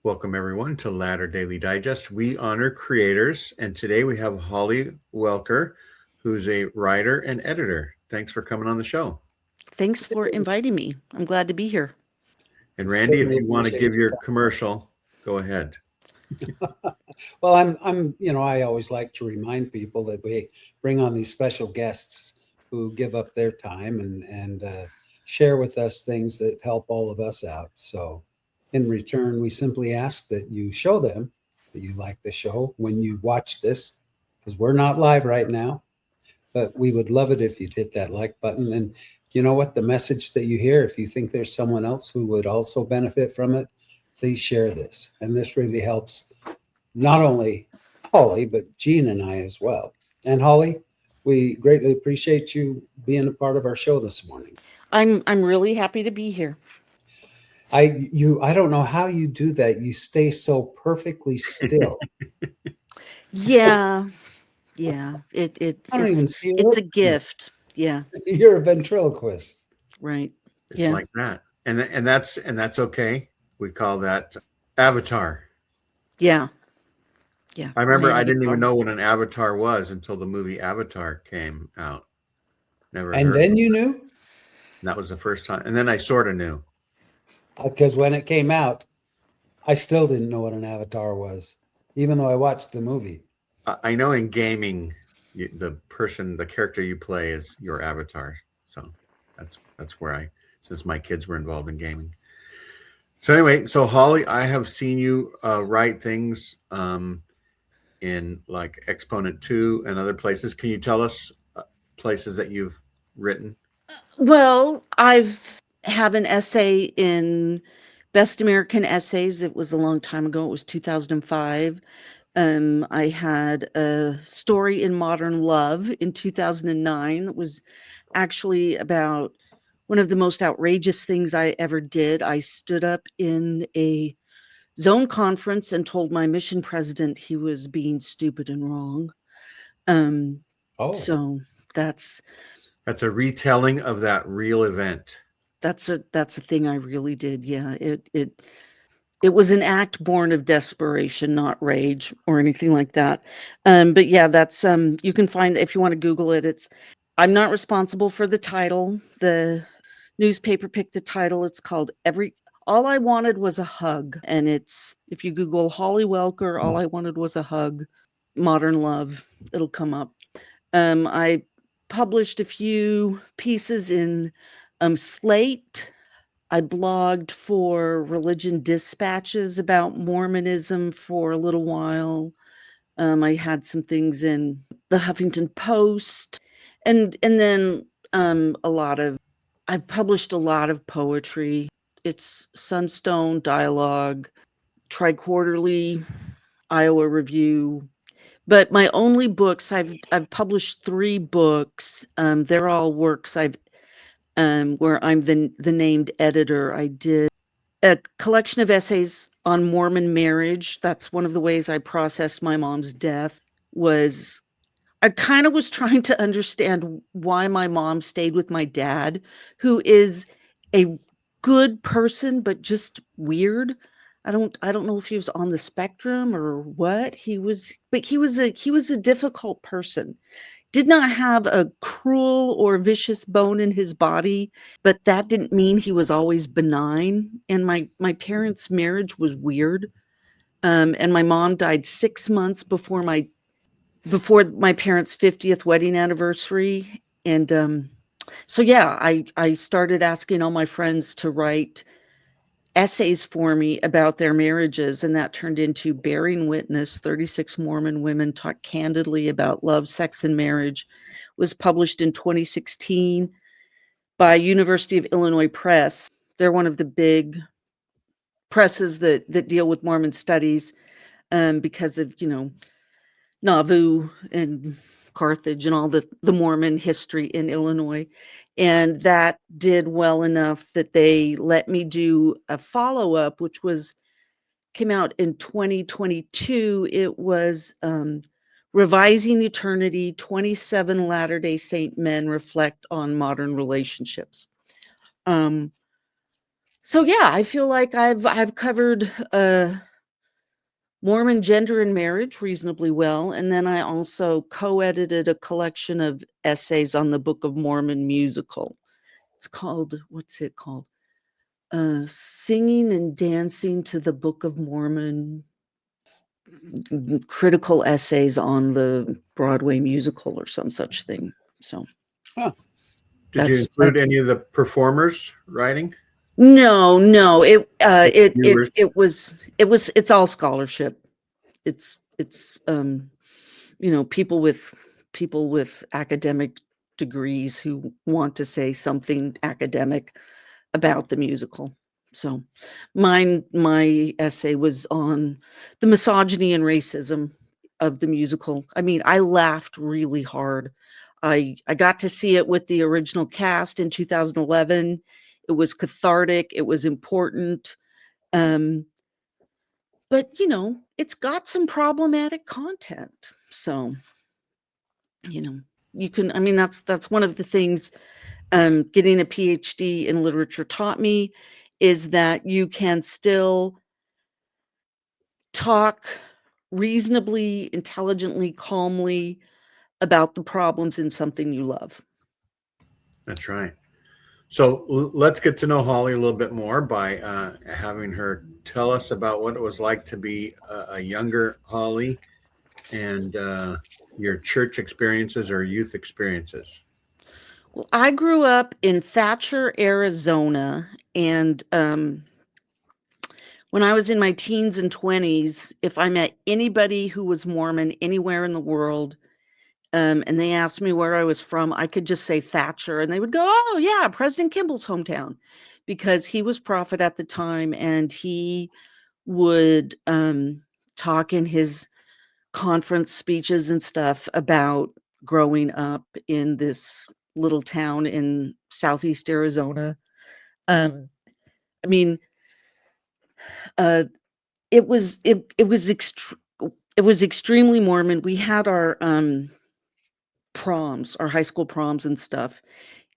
Welcome, everyone, to Ladder Daily Digest. We honor creators, and today we have Holly Welker, who's a writer and editor. Thanks for coming on the show. Thanks for inviting me. I'm glad to be here. And Randy, if you want to give your commercial, go ahead. Well, I always like to remind people that we bring on these special guests who give up their time and share with us things that help all of us out. So, in return, we simply ask that you show them that you like the show when you watch this, because we're not live right now. But we would love it if you'd hit that like button. And you know what? The message that you hear, if you think there's someone else who would also benefit from it, please share this. And this really helps not only Holly, but Jean and I as well. And Holly, we greatly appreciate you being a part of our show this morning. I'm really happy to be here. I don't know how you do that. You stay so perfectly still. Yeah. I don't even see it's a gift. Yeah. You're a ventriloquist. Right. It's like that. And that's okay. We call that avatar. Yeah. I remember I didn't even know what an avatar was until the movie Avatar came out. Never And heard then of it. you knew? And that was the first time. And then I sort of knew. Because when it came out, I still didn't know what an avatar was, even though I watched the movie. I know in gaming, the character you play is your avatar. So that's where since my kids were involved in gaming. So anyway, so Holly, I have seen you write things in like Exponent 2 and other places. Can you tell us places that you've written? Well, I've have an essay in Best American Essays. It was a long time ago. It was 2005. I had a story in Modern Love in 2009 that was actually about one of the most outrageous things I ever did. I stood up in a zone conference and told my mission president he was being stupid and wrong. So that's a retelling of that real event. That's a thing I really did. Yeah, it was an act born of desperation, not rage or anything like that. But yeah, that's you can find, if you want to Google it. I'm not responsible for the title. The newspaper picked the title. It's called All I Wanted Was a Hug, and it's, if you Google Holly Welker, All I Wanted Was a Hug, Modern Love, it'll come up. I published a few pieces in Slate. I blogged for Religion Dispatches about Mormonism for a little while. I had some things in the Huffington Post, and then I published a lot of poetry. It's Sunstone, Dialogue, Tri-Quarterly, Iowa Review. But my only books, I've published 3 books. They're all works where I'm the named editor. I did a collection of essays on Mormon marriage. That's one of the ways I processed my mom's death. I kind of was trying to understand why my mom stayed with my dad, who is a good person but just weird. I don't know if he was on the spectrum or what. He was a difficult person. Did not have a cruel or vicious bone in his body, but that didn't mean he was always benign. And my parents' marriage was weird. And my mom died 6 months before my parents' 50th wedding anniversary. And so yeah, I started asking all my friends to write essays for me about their marriages, and that turned into Bearing Witness: 36 Mormon Women Talk Candidly About Love, Sex, and Marriage. Was published in 2016 by University of Illinois Press. They're one of the big presses that deal with Mormon studies, because of, Nauvoo and Carthage and all the Mormon history in Illinois. And that did well enough that they let me do a follow-up, which came out in 2022. It was Revising Eternity, 27 Latter-day Saint Men Reflect on Modern Relationships. So yeah, I feel like I've covered Mormon Gender and Marriage reasonably well. And then I also co-edited a collection of essays on the Book of Mormon musical. It's called, what's it called? Singing and Dancing to the Book of Mormon, critical essays on the Broadway musical or some such thing. So Huh. Did you include any of the performers writing? No, Viewers? it's all scholarship. It's people with academic degrees who want to say something academic about the musical. So my essay was on the misogyny and racism of the musical. I mean, I laughed really hard. I got to see it with the original cast in 2011. It was cathartic, it was important. But it's got some problematic content. So, you can, I mean, that's one of the things getting a PhD in literature taught me, is that you can still talk reasonably, intelligently, calmly about the problems in something you love. That's right. So let's get to know Holly a little bit more by having her tell us about what it was like to be a younger Holly and your church experiences or youth experiences. Well, I grew up in Thatcher, Arizona, and when I was in my teens and 20s, if I met anybody who was Mormon anywhere in the world, and they asked me where I was from, I could just say Thatcher, and they would go, "Oh, yeah, President Kimball's hometown," because he was prophet at the time, and he would talk in his conference speeches and stuff about growing up in this little town in southeast Arizona. Um, I mean, uh, it was extremely Mormon. We had our proms, our high school proms and stuff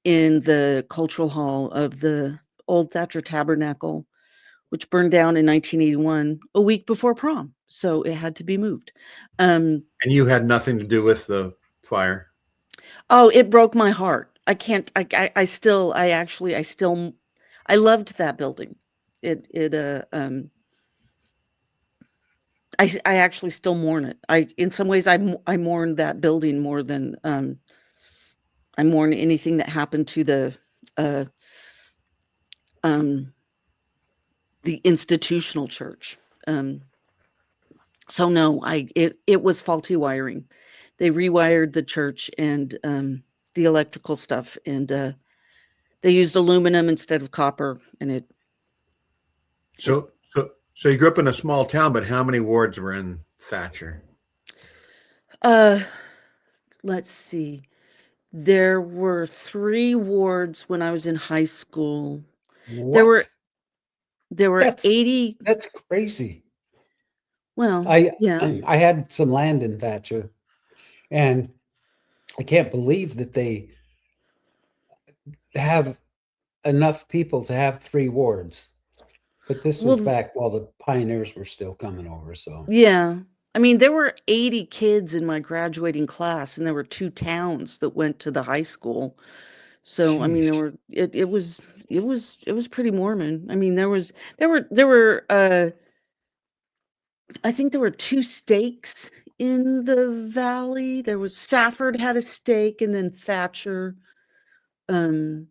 in the cultural hall of the old Thatcher Tabernacle, which burned down in 1981, a week before prom. So it had to be moved. And you had nothing to do with the fire? Oh, it broke my heart. I can't, I loved that building. I actually still mourn it. In some ways, I mourn that building more than I mourn anything that happened to uh, um, the institutional church. So no, it was faulty wiring. They rewired the church and the electrical stuff, and they used aluminum instead of copper, and it. So you grew up in a small town, but how many wards were in Thatcher? Uh, let's see. There were 3 wards when I was in high school. There were What? there were That's 80. that's crazy. Well, I yeah. I had some land in Thatcher, and I can't believe that they have enough people to have 3 wards. But this was Well, back while the pioneers were still coming over, so yeah. I mean, there were 80 kids in my graduating class, and there were 2 towns that went to the high school. So, I mean, sheesh. it was pretty Mormon. I mean, there were I think there were 2 stakes in the valley. There was Safford had a stake, and then Thatcher, um,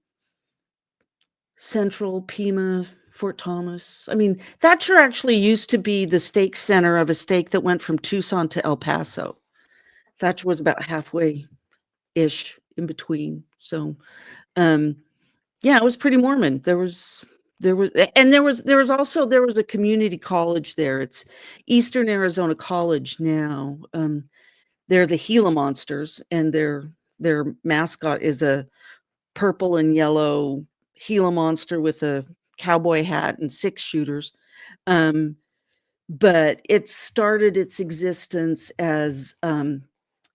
Central, Pima, Fort Thomas. I mean, Thatcher actually used to be the stake center of a stake that went from Tucson to El Paso. Thatcher was about halfway-ish in between. So, um, yeah, it was pretty Mormon. There was a community college there. It's Eastern Arizona College now. They're the Gila Monsters, and their mascot is a purple and yellow Gila monster with a cowboy hat and 6 shooters. Um, but it started its existence as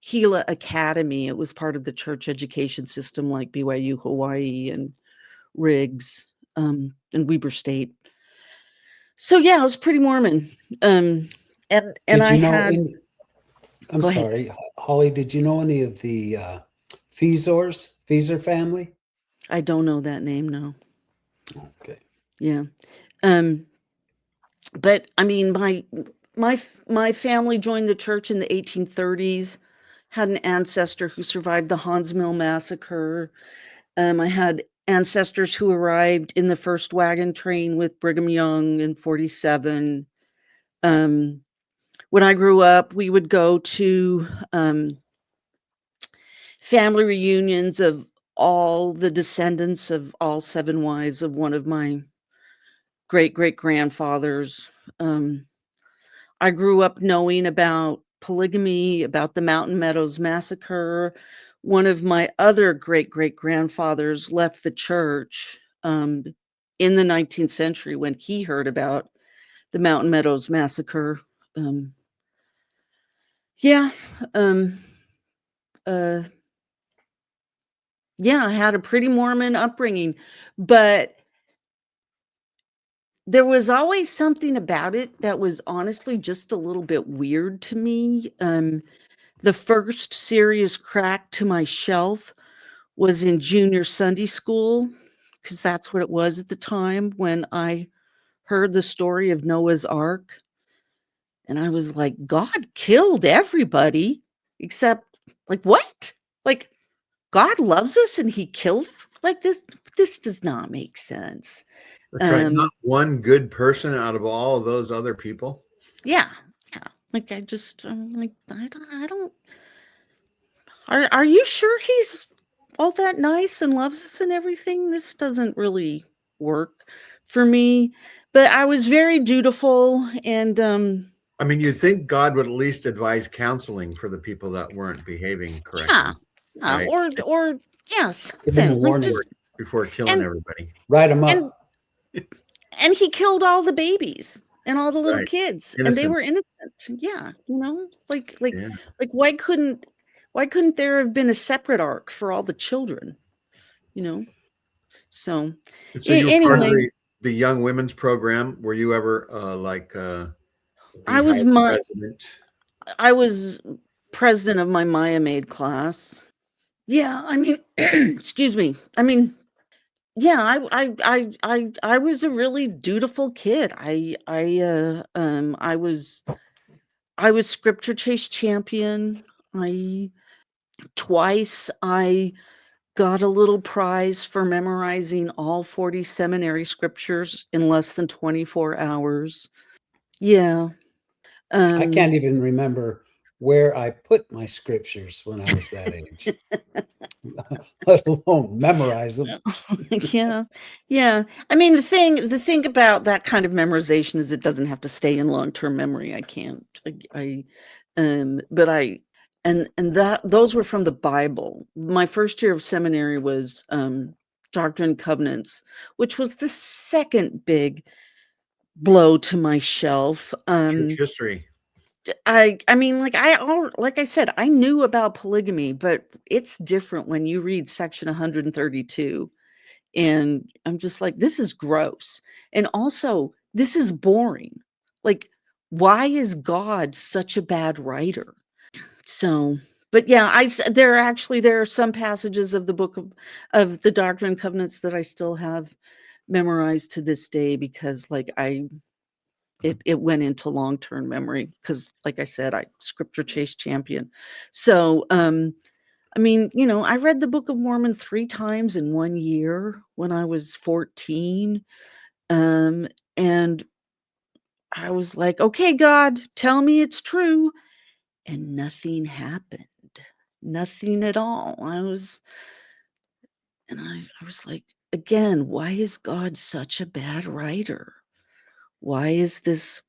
Gila Academy. It was part of the church education system like BYU Hawaii and Riggs, and Weber State. So yeah, it was pretty Mormon. and Did I you know had any? I'm go ahead. sorry, Holly. Did you know any of the Feezer family? I don't know that name, no. Okay. Yeah. Um, but I mean, my family joined the church in the 1830s. Had an ancestor who survived the Hans Mill massacre. I had ancestors who arrived in the first wagon train with Brigham Young in 47. Um, when I grew up, we would go to family reunions of all the descendants of all 7 wives of one of my great-great-grandfathers. Um, I grew up knowing about polygamy, about the Mountain Meadows Massacre. One of my other great-great-grandfathers left the church, in the 19th century when he heard about the Mountain Meadows Massacre. Um, yeah, um, uh, yeah, I had a pretty Mormon upbringing, but there was always something about it that was honestly just a little bit weird to me. The first serious crack to my shelf was in junior Sunday school, because that's what it was at the time when I heard the story of Noah's Ark. And I was like, God killed everybody except, like, what? Like, God loves us and he killed like this does not make sense. That's right. Not Um, one good person out of all of those other people. yeah, yeah. Like I'm like, I don't are you sure he's all that nice and loves us and everything? This doesn't really work for me. But I was very dutiful and I mean, you'd think God would at least advise counseling for the people that weren't behaving yeah, correctly, yeah, right? or yeah, Give them a something like warning. just Before killing and everybody. Write them and up. and he killed all the babies and all the little Right. kids and they were Innocent. innocent. Yeah, like Yeah. why couldn't there have been a separate arc for all the children, you know? So And so you were part of anyway, the young women's program. Were you ever I the was House my president? I was president of my Maya Maid class. Yeah, I mean, excuse me. I mean, yeah, I was a really dutiful kid. I was scripture chase champion. I twice I got a little prize for memorizing all 40 seminary scriptures in less than 24 hours. Yeah. I Um can't even remember where I put my scriptures when I was that age, let alone memorize them. yeah. Yeah. I mean, the thing about that kind of memorization is it doesn't have to stay in long-term memory. I can't. But and that those were from the Bible. My first year of seminary was Doctrine and Covenants, which was the second big blow to my shelf. Church history. I mean, like I said, I knew about polygamy, but it's different when you read section 132. And I'm just like, this is gross. And also, this is boring. Like, why is God such a bad writer? So, but yeah, there are some passages of the book of the Doctrine and Covenants that I still have memorized to this day because like it went into long-term memory because like I said, I scripture chase champion. So, I mean, I read the Book of Mormon 3 times in 1 year when I was 14, and I was like, "Okay, God, tell me it's true," and nothing happened. Nothing at all. I was like, "Again, why is God such a bad writer? Why is this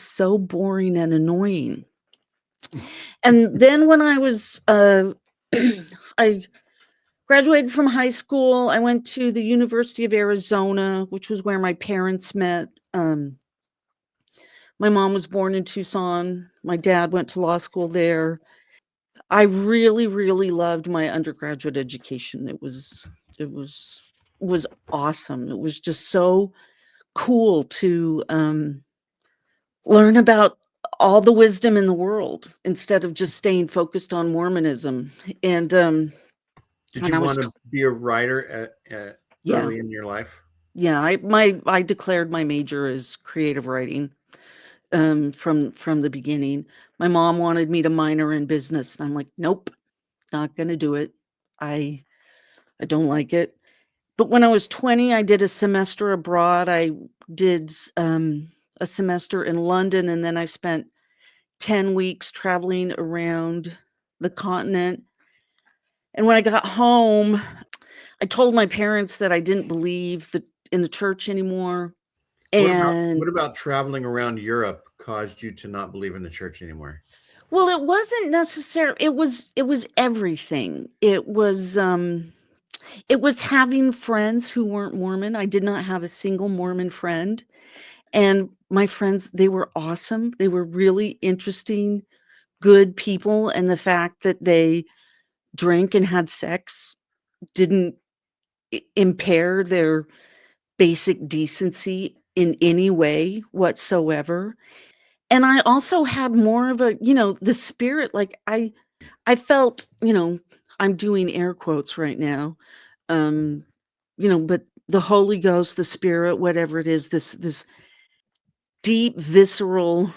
so boring and annoying?" And then when I was, I graduated from high school. I went to the University of Arizona, which was where my parents met. My mom was born in Tucson. My dad went to law school there. I really, really loved my undergraduate education. It was awesome. It was just so cool to learn about all the wisdom in the world instead of just staying focused on Mormonism. And Did when you I was want to be a writer yeah, early in your life? yeah, I declared my major as creative writing from the beginning. My mom wanted me to minor in business, and I'm like, nope, not gonna do it. I I don't like it. But when I was 20, I did a semester abroad. I did a semester in London, and then I spent 10 weeks traveling around the continent. And when I got home, I told my parents that I didn't believe in the church anymore. What And about traveling around Europe caused you to not believe in the church anymore? well, it wasn't necessarily, it was everything. It was having friends who weren't Mormon. I did not have a single Mormon friend. And my friends, they were awesome. They were really interesting, good people. And the fact that they drank and had sex didn't impair their basic decency in any way whatsoever. And I also had more of a, the spirit, like I felt, I'm doing air quotes right now. Um, but the Holy Ghost, the Spirit, whatever it is, this deep visceral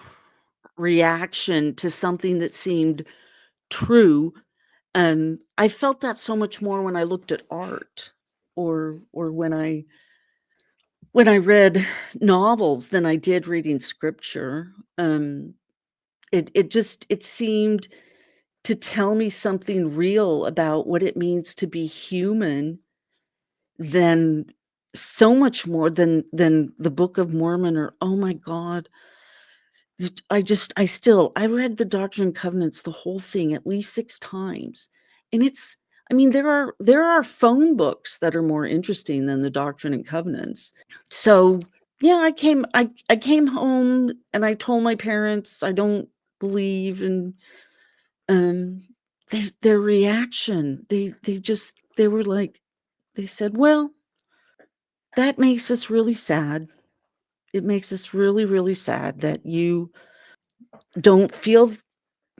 reaction to something that seemed true. I felt that so much more when I looked at art or when I read novels than I did reading scripture. It seemed to tell me something real about what it means to be human than so much more than the Book of Mormon or, oh my God, I read the Doctrine and Covenants, the whole thing, at least 6 times, and I mean, there are phone books that are more interesting than the Doctrine and Covenants. So, yeah, I came home and I told my parents I don't believe, and, um, their reaction, they were like, they said, "Well, that makes us really sad. It makes us really, really sad that you don't feel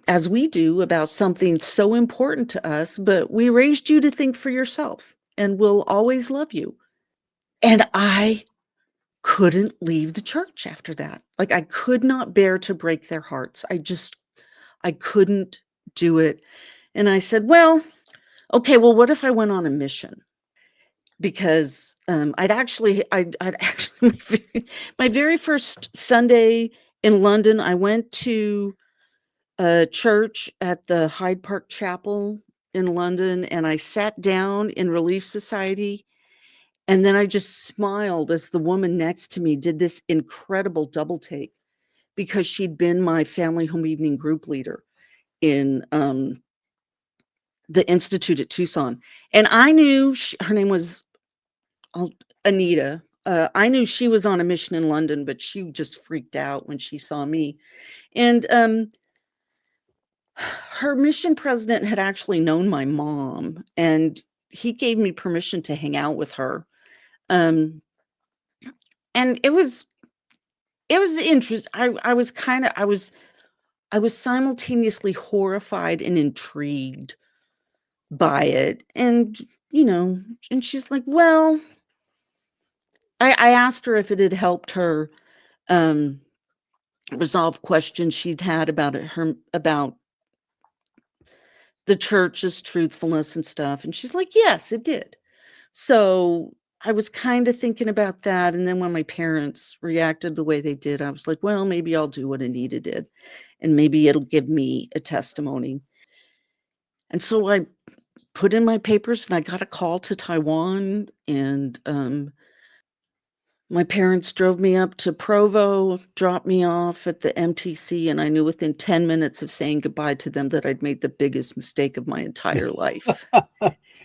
as we do about something so important to us, but we raised you to think for yourself and we'll always love you." And I couldn't leave the church after that. Like, I could not bear to break their hearts. I couldn't do it. And I said, well, okay, well, what if I went on a mission? Because I'd actually my very first Sunday in London, I went to a church at the Hyde Park Chapel in London, and I sat down in Relief Society, and then I just smiled as the woman next to me did this incredible double take because she'd been my family home evening group leader in, the institute at Tucson, and I knew her name was, oh, Anita. I knew she was on a mission in London, but she just freaked out when she saw me, and, her mission president had actually known my mom, and he gave me permission to hang out with her. Um, and it was interesting. I was simultaneously horrified and intrigued by it. And, you know, and she's like, well, I asked her if it had helped her um resolve questions she'd had about the church's truthfulness and stuff. And she's like, yes, it did. So I was kind of thinking about that. And then when my parents reacted the way they did, I was like, well, maybe I'll do what Anita did and maybe it'll give me a testimony. And so I put in my papers and I got a call to Taiwan. And my parents drove me up to Provo, dropped me off at the MTC. And I knew within 10 minutes of saying goodbye to them that I'd made the biggest mistake of my entire life.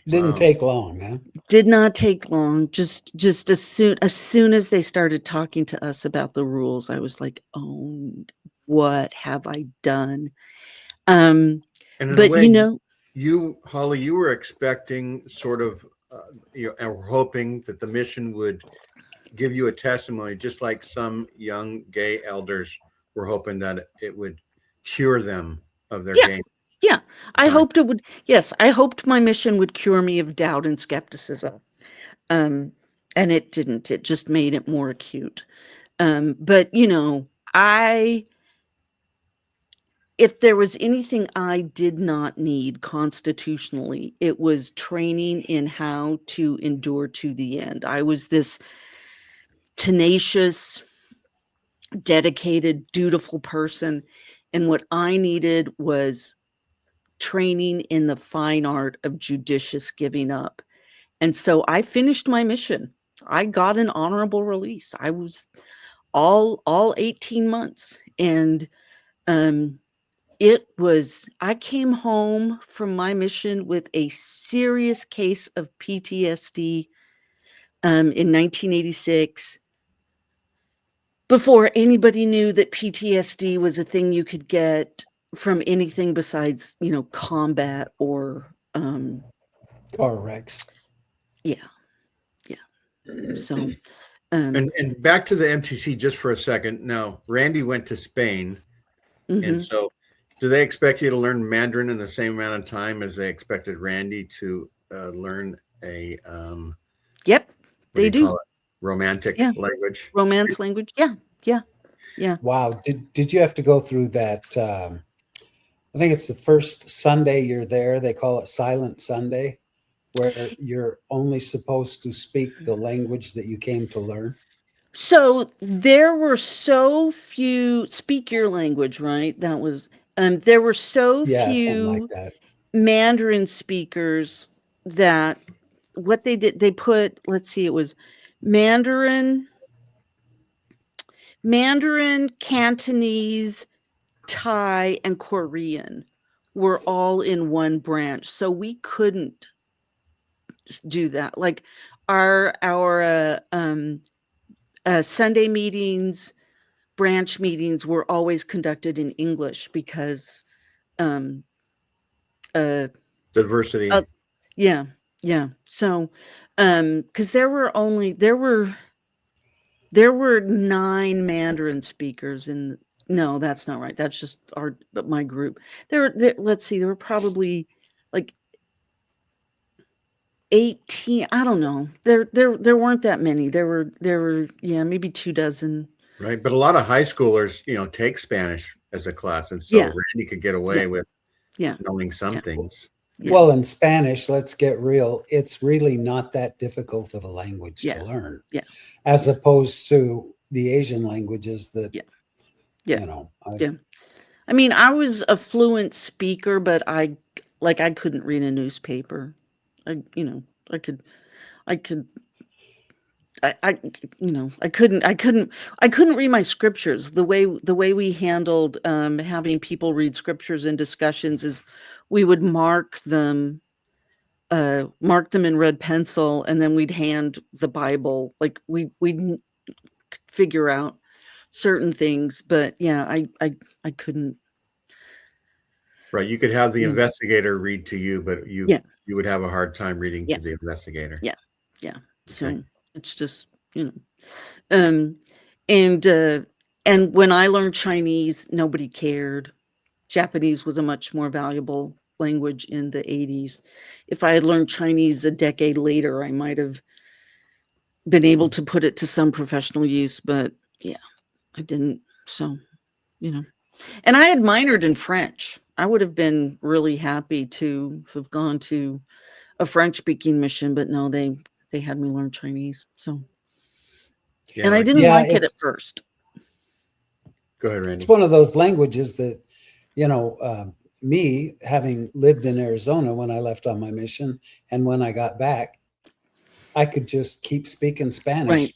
Didn't Wow. take long, huh? Did not take long. Just as soon as they started talking to us about the rules, I was like, "Oh, what have I done?" Um, And in a but way, Holly, you were expecting sort of, and were hoping that the mission would give you a testimony, just like some young gay elders were hoping that it would cure them of their Yeah. game. Yeah. I Time. hoped it would. Yes, I hoped my mission would cure me of doubt and skepticism. And it didn't. It just made it more acute. But if there was anything I did not need constitutionally, it was training in how to endure to the end. I was this tenacious, dedicated, dutiful person, and what I needed was training in the fine art of judicious giving up. And so I finished my mission. I got an honorable release. I was all 18 months, and I came home from my mission with a serious case of PTSD in 1986, before anybody knew that PTSD was a thing you could get from anything besides, combat or Car wrecks. yeah. So And back to the MTC just for a second. Now, Randy went to Spain, and mhm. so do they expect you to learn Mandarin in the same amount of time as they expected Randy to learn a Yep, what do they you do. call it? Romantic Yeah. language? Romance language. Yeah. Wow. Did you have to go through that? I think it's the first Sunday you're there. They call it Silent Sunday, where you're only supposed to speak the language that you came to learn. So there were so few speak your language, right? That was there were so Yeah, something like few that. Mandarin speakers that what they did, they put, let's see, it was Mandarin, Cantonese, Thai, and Korean were all in one branch. So we couldn't do that. Like our Sunday meetings, branch meetings were always conducted in English because um uh Diversity. yeah. So because there were 9 Mandarin speakers in. No, that's not right. That's just my group. Let's see, there were probably like 18. I don't know. There weren't that many. There were maybe 2 dozen. Right. But a lot of high schoolers, take Spanish as a class. And so Yeah. Randy could get Yeah. away with Yeah. knowing some Yeah. things. Yeah. Well, in Spanish, let's get real. It's really not that difficult of a language Yeah. to learn. Yeah. As opposed to the Asian languages that, Yeah. Yeah. I mean, I was a fluent speaker, but I couldn't read a newspaper. I could I could I I couldn't read my scriptures. The way we handled having people read scriptures in discussions is we would mark them in red pencil, and then we'd hand the Bible. Like we'd figure out certain things, but yeah, I couldn't. Right. You could have the Yeah. investigator read to you, but you Yeah. would have a hard time reading Yeah. to the investigator. Yeah. So Okay. it's just, um, and when I learned Chinese, nobody cared. Japanese was a much more valuable language in the 80s. If I had learned Chinese a decade later, I might have been able to put it to some professional use, but yeah, I didn't. So, and I had minored in French. I would have been really happy to have gone to a French speaking mission, but no, they had me learn Chinese. So, Yeah. and I didn't yeah, like it at first. Go ahead, Randy. it's one of those languages that, me having lived in Arizona when I left on my mission and when I got back, I could just keep speaking Spanish Right.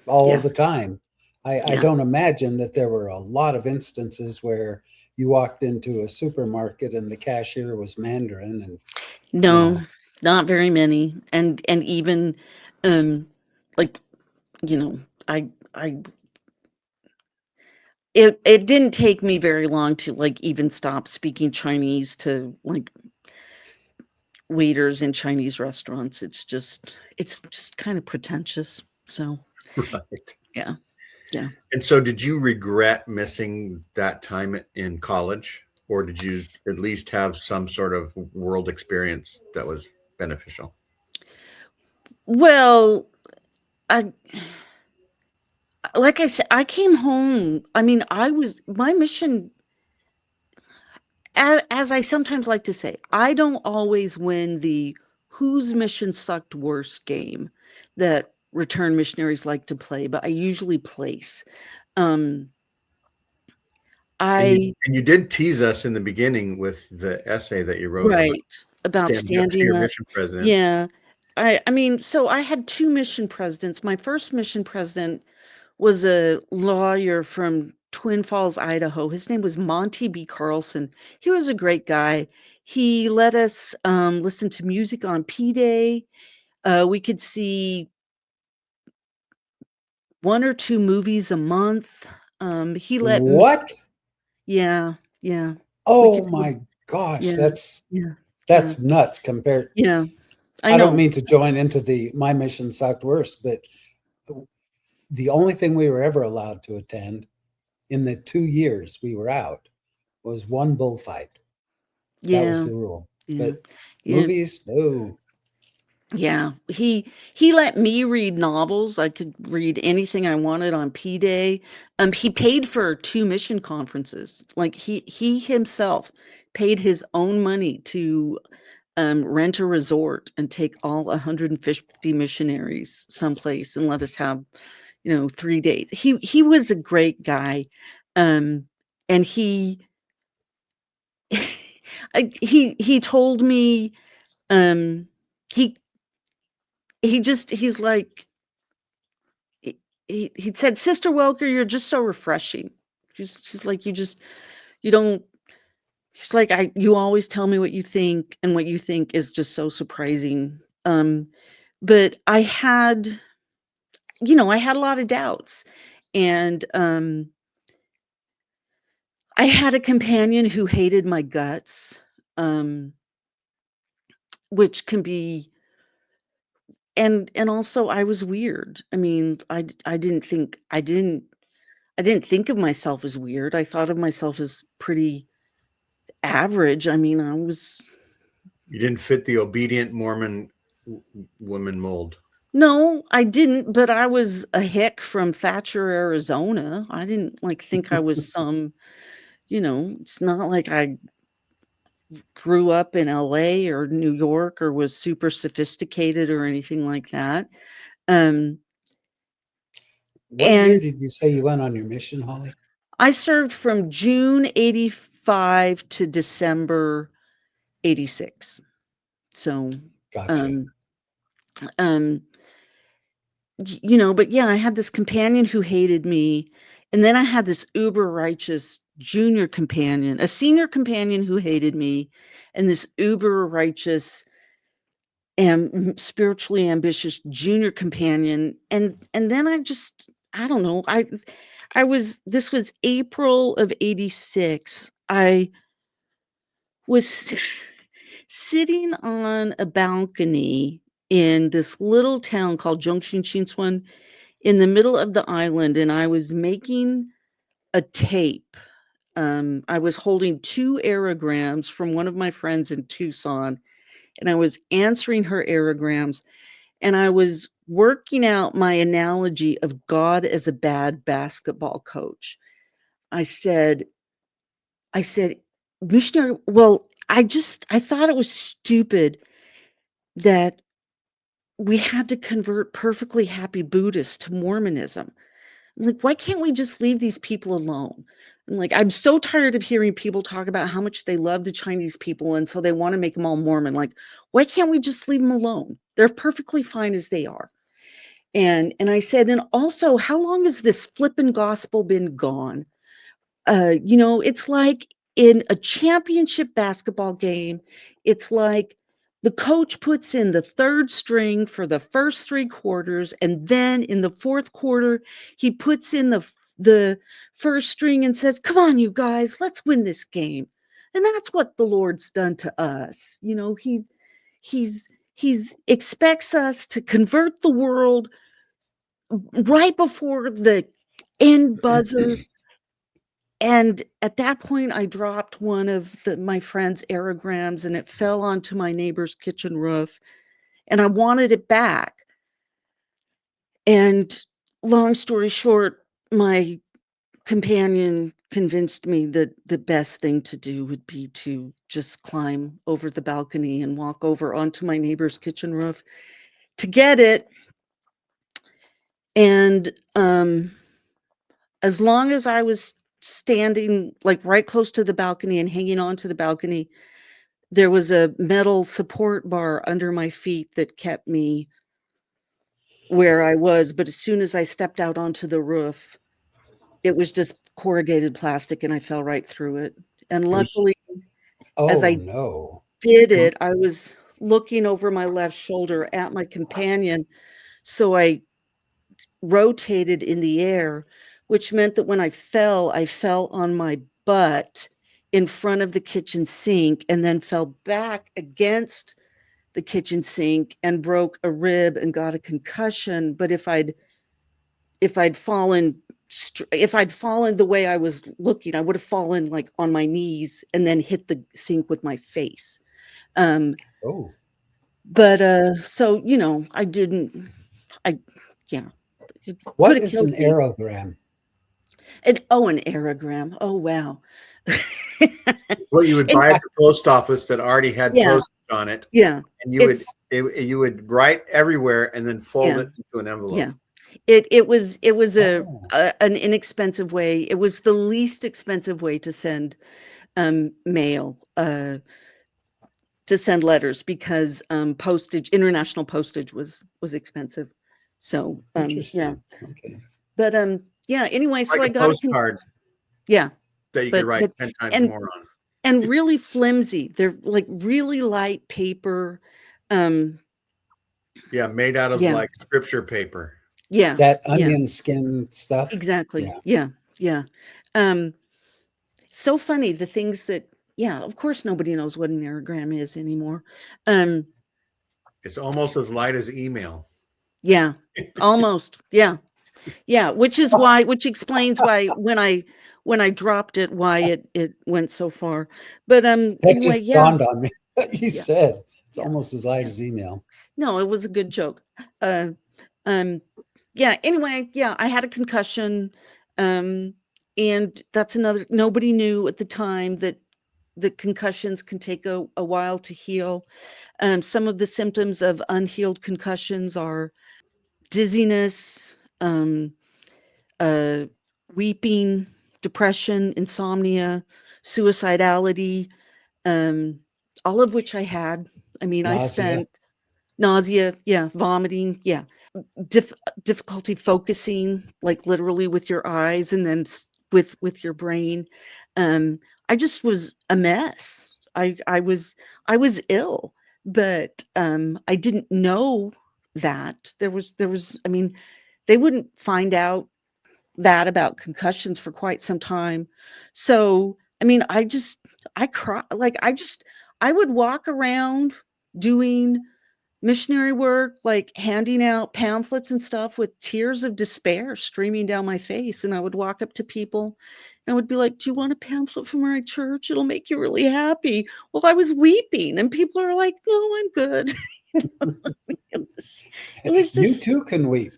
all Yeah. the time. I Yeah. don't imagine that there were a lot of instances where you walked into a supermarket and the cashier was Mandarin and No, not very many. And even like, I it didn't take me very long to like even stop speaking Chinese to like waiters in Chinese restaurants. It's just kind of pretentious. So Right. yeah. Yeah. And so did you regret missing that time in college, or did you at least have some sort of world experience that was beneficial? Well, I like I said, I came home. I mean, my mission, as I sometimes like to say, I don't always win the whose mission sucked worse game that return missionaries like to play, but I usually place. Um, And you I and you did tease us in the beginning with the essay that you wrote about Right, about standing up to standing your up. mission president. Yeah. I mean, so I had 2 mission presidents. My first mission president was a lawyer from Twin Falls, Idaho. His name was Monty B. Carlson. He was a great guy. He let us, listen to music on P-Day. We could see 1 or 2 movies a month. He let me What? Yeah, yeah. We Oh could do my gosh, Yeah, yeah, yeah, that's nuts compared. yeah. I I don't know. mean to join into the my mission sucked worse, but the only thing we were ever allowed to attend in the 2 years we were out was one bullfight. That was Yeah, the rule. yeah, But yeah. movies, no. Yeah, he let me read novels. I could read anything I wanted on P-Day. He paid for 2 mission conferences. Like, he himself paid his own money to, rent a resort and take all 150 missionaries someplace and let us have, 3 days. He was a great guy, um, and he told me, um, he he's like he said, "Sister Welker, you're just so refreshing." She's like, you don't." She's like, "I you always tell me what you think, and what you think is just so surprising." But I had a lot of doubts, and I had a companion who hated my guts, um, which can be, and also I was weird. I mean, I didn't think of myself as weird. I thought of myself as pretty average. I mean, I was You didn't fit the obedient Mormon woman mold. No, I didn't, but I was a hick from Thatcher, Arizona. I didn't, think I was it's not like I grew up in LA or New York or was super sophisticated or anything like that. Um, What year and did you say you went on your mission, Holly? I served from June '85 to December '86. So, Gotcha. um, um, but yeah, I had this companion who hated me, and then I had this uber righteous junior companion, a senior companion who hated me, and this uber righteous and spiritually ambitious junior companion, and then I don't know, I was this was April of '86. I was sitting on a balcony in this little town called Zhongshan in the middle of the island, and I was making a tape. I was holding 2 aerograms from one of my friends in Tucson, and I was answering her aerograms, and I was working out my analogy of God as a bad basketball coach. I said I said, "Missionary, well, I thought it was stupid that we had to convert perfectly happy Buddhists to Mormonism. I'm like, why can't we just leave these people alone?" I'm like, I'm so tired of hearing people talk about how much they love the Chinese people, and so they want to make them all Mormon. Like, why can't we just leave them alone? They're perfectly fine as they are. And I said, and also, how long has this flippin' gospel been gone? It's like in a championship basketball game, it's like the coach puts in the third string for the first 3 quarters, and then in the 4th quarter, he puts in the first string and says, "Come on, you guys, let's win this game." And that's what the Lord's done to us. He's expects us to convert the world right before the and buzzard. And at that point, I dropped one of my friend's aerograms, and it fell onto my neighbor's kitchen roof, and I wanted it back. And long story short, my companion convinced me that the best thing to do would be to just climb over the balcony and walk over onto my neighbor's kitchen roof to get it. And as long as I was standing like right close to the balcony and hanging onto the balcony, there was a metal support bar under my feet that kept me where I was. But as soon as I stepped out onto the roof, it was just corrugated plastic and I fell right through it. And luckily, as Oh I no. did it, I was looking over my left shoulder at my companion. So I rotated in the air, which meant that when I fell on my butt in front of the kitchen sink and then fell back against the kitchen sink and broke a rib and got a concussion. But if I'd fallen the way I was looking, I would have fallen like on my knees and then hit the sink with my face. Um, Oh, but so I didn't. I yeah, it could what have is killed an me. aerogram? An aerogram. Oh wow. What you would And buy at the post office that already had yeah, postage on it, yeah. and It's you would write everywhere and then fold yeah, it into an yeah. envelope. It was Oh, an inexpensive way. It was the least expensive way to send mail, to send letters because international postage was expensive. So yeah. interesting. Okay. But yeah, anyway, so Like I a got postcard yeah, that you could but write 10 times and more on. and really flimsy. They're like really light paper. Um Yeah, made out of yeah, like scripture paper. yeah, That yeah, onion skin stuff. exactly. Yeah. Yeah, yeah. Um so funny the things that yeah, of course nobody knows what an aerogram is anymore. Um It's almost as light as email. yeah, almost. Yeah. Yeah, which explains why when I dropped it, why it went so far. But That anyway, just yeah, dawned on me. What you yeah, said. It's yeah, almost as light yeah. as email. No, it was a good joke. Uh, um, yeah. Anyway, yeah, I had a concussion, um, and that's another. Nobody knew at the time that the concussions can take a while to heal. Some of the symptoms of unhealed concussions are dizziness, uh, weeping, depression, insomnia, suicidality, um, all of which I had. I mean, I Nausea. spent nausea, yeah, vomiting, yeah, dif- difficulty focusing, like literally with your eyes, and then with your brain. I just was a mess. I was ill, but I didn't know that there was. I mean, they wouldn't find out that about concussions for quite some time. So, I mean, I cry like I would walk around doing missionary work, like handing out pamphlets and stuff with tears of despair streaming down my face. And I would walk up to people and I would be like, "Do you want a pamphlet from our church? It'll make you really happy." Well, I was weeping and people are like, "No, I'm good." it was, it was You just, too can weep.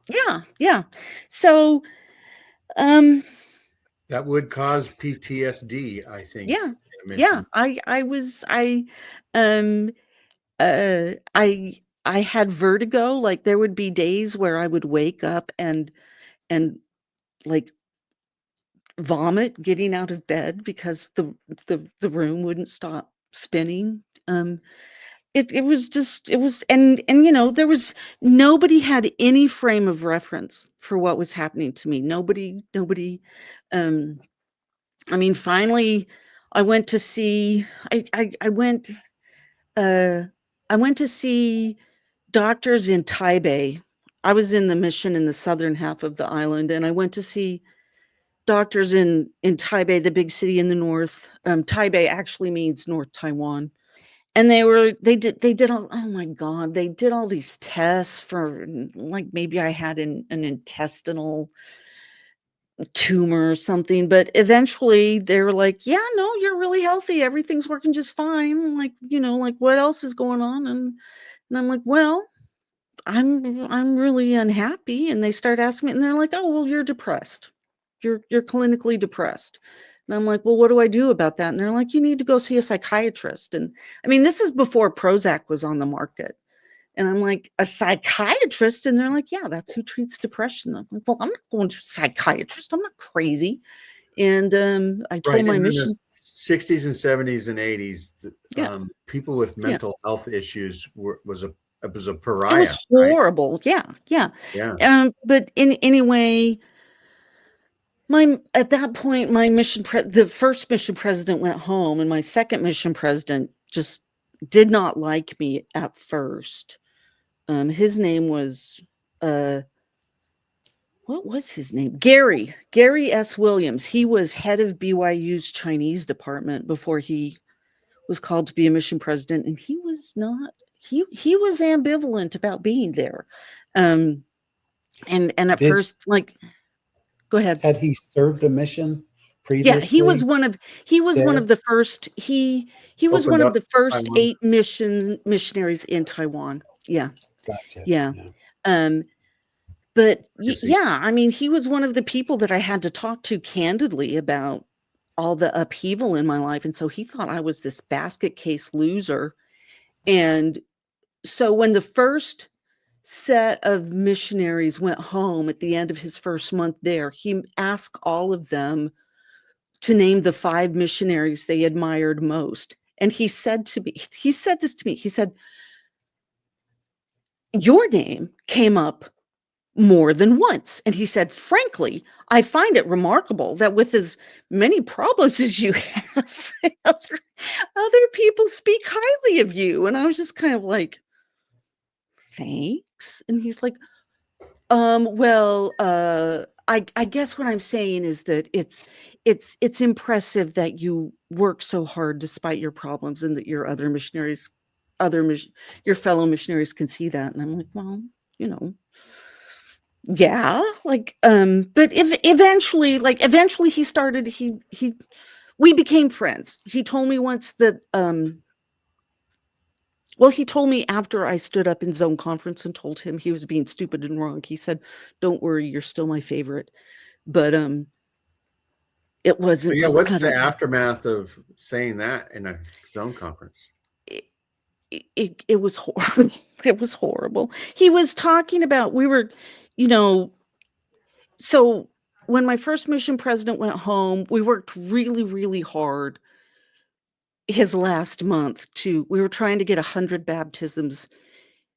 yeah, yeah. So, um, That would cause PTSD, I think, yeah, in a yeah. mission. Um, I had vertigo. Like there would be days where I would wake up and like vomit getting out of bed because the room wouldn't stop spinning. It was just it was and there was nobody had any frame of reference for what was happening to me. Nobody um I mean, finally, I went to see. Uh, I went to see doctors in Taipei. I was in the mission in the southern half of the island, and I went to see doctors in Taipei, the big city in the north. Taipei actually means North Taiwan, and they did all. Oh my God, they did all these tests for like maybe I had an intestinal tumor or something, but eventually they were like, "Yeah, no, you're really healthy. Everything's working just fine." I'm like, like, "What else is going on?" And I'm like, "Well, I'm really unhappy." And they start asking me, and they're like, "Oh, well, you're depressed. You're clinically depressed." And I'm like, "Well, what do I do about that?" And they're like, "You need to go see a psychiatrist." And I mean, this is before Prozac was on the market. And I'm like, "A psychiatrist?" And they're like, "Yeah, that's who treats depression." I'm like, "Well, I'm not going to a psychiatrist. I'm not crazy." And I Right. told my And in the mission. 60s and 70s and 80s, Yeah, people with yeah. mental health issues was a It was pariah, right? horrible. Yeah, yeah. Yeah. But in anyway, at that point, the first mission president went home, and my second mission president just did not like me at first. His name was uh what was his name? Gary S. Williams. He was head of BYU's Chinese department before he was called to be a mission president, and he was not. He was ambivalent about being there, um, and at Did first, like, go ahead. had he served a mission Yeah, previously he was one there? of the first. He was one Opened of up the first Taiwan. 8 missionaries in Taiwan. Yeah, Gotcha. yeah. Yeah. Um, But Legacy. yeah, I mean, he was one of the people that I had to talk to candidly about all the upheaval in my life, and so he thought I was this basket case loser. And so when the first set of missionaries went home at the end of his first month there, he asked all of them to name the 5 missionaries they admired most. And he said this to me. He said, "Your name came up more than once." And he said, "Frankly, I find it remarkable that with as many problems as you have, other people speak highly of you." And I was just kind of like, "Thanks." And he's like, well, I guess what I'm saying is that it's impressive that you work so hard despite your problems, and that your other mis- your fellow missionaries can see that." And I'm like, "Well, you know, yeah, like, but if eventually he we became friends. He told me once that, well, he told me after I stood up in zone conference and told him he was being stupid and wrong. He said, "Don't worry, you're still my favorite." But, it So wasn't yeah, really, what's I the don't know. aftermath of saying that in a zone conference? It was horrible. It was horrible. He was talking about you know, so when my first mission president went home, we worked really, really hard his last month we were trying to get 100 baptisms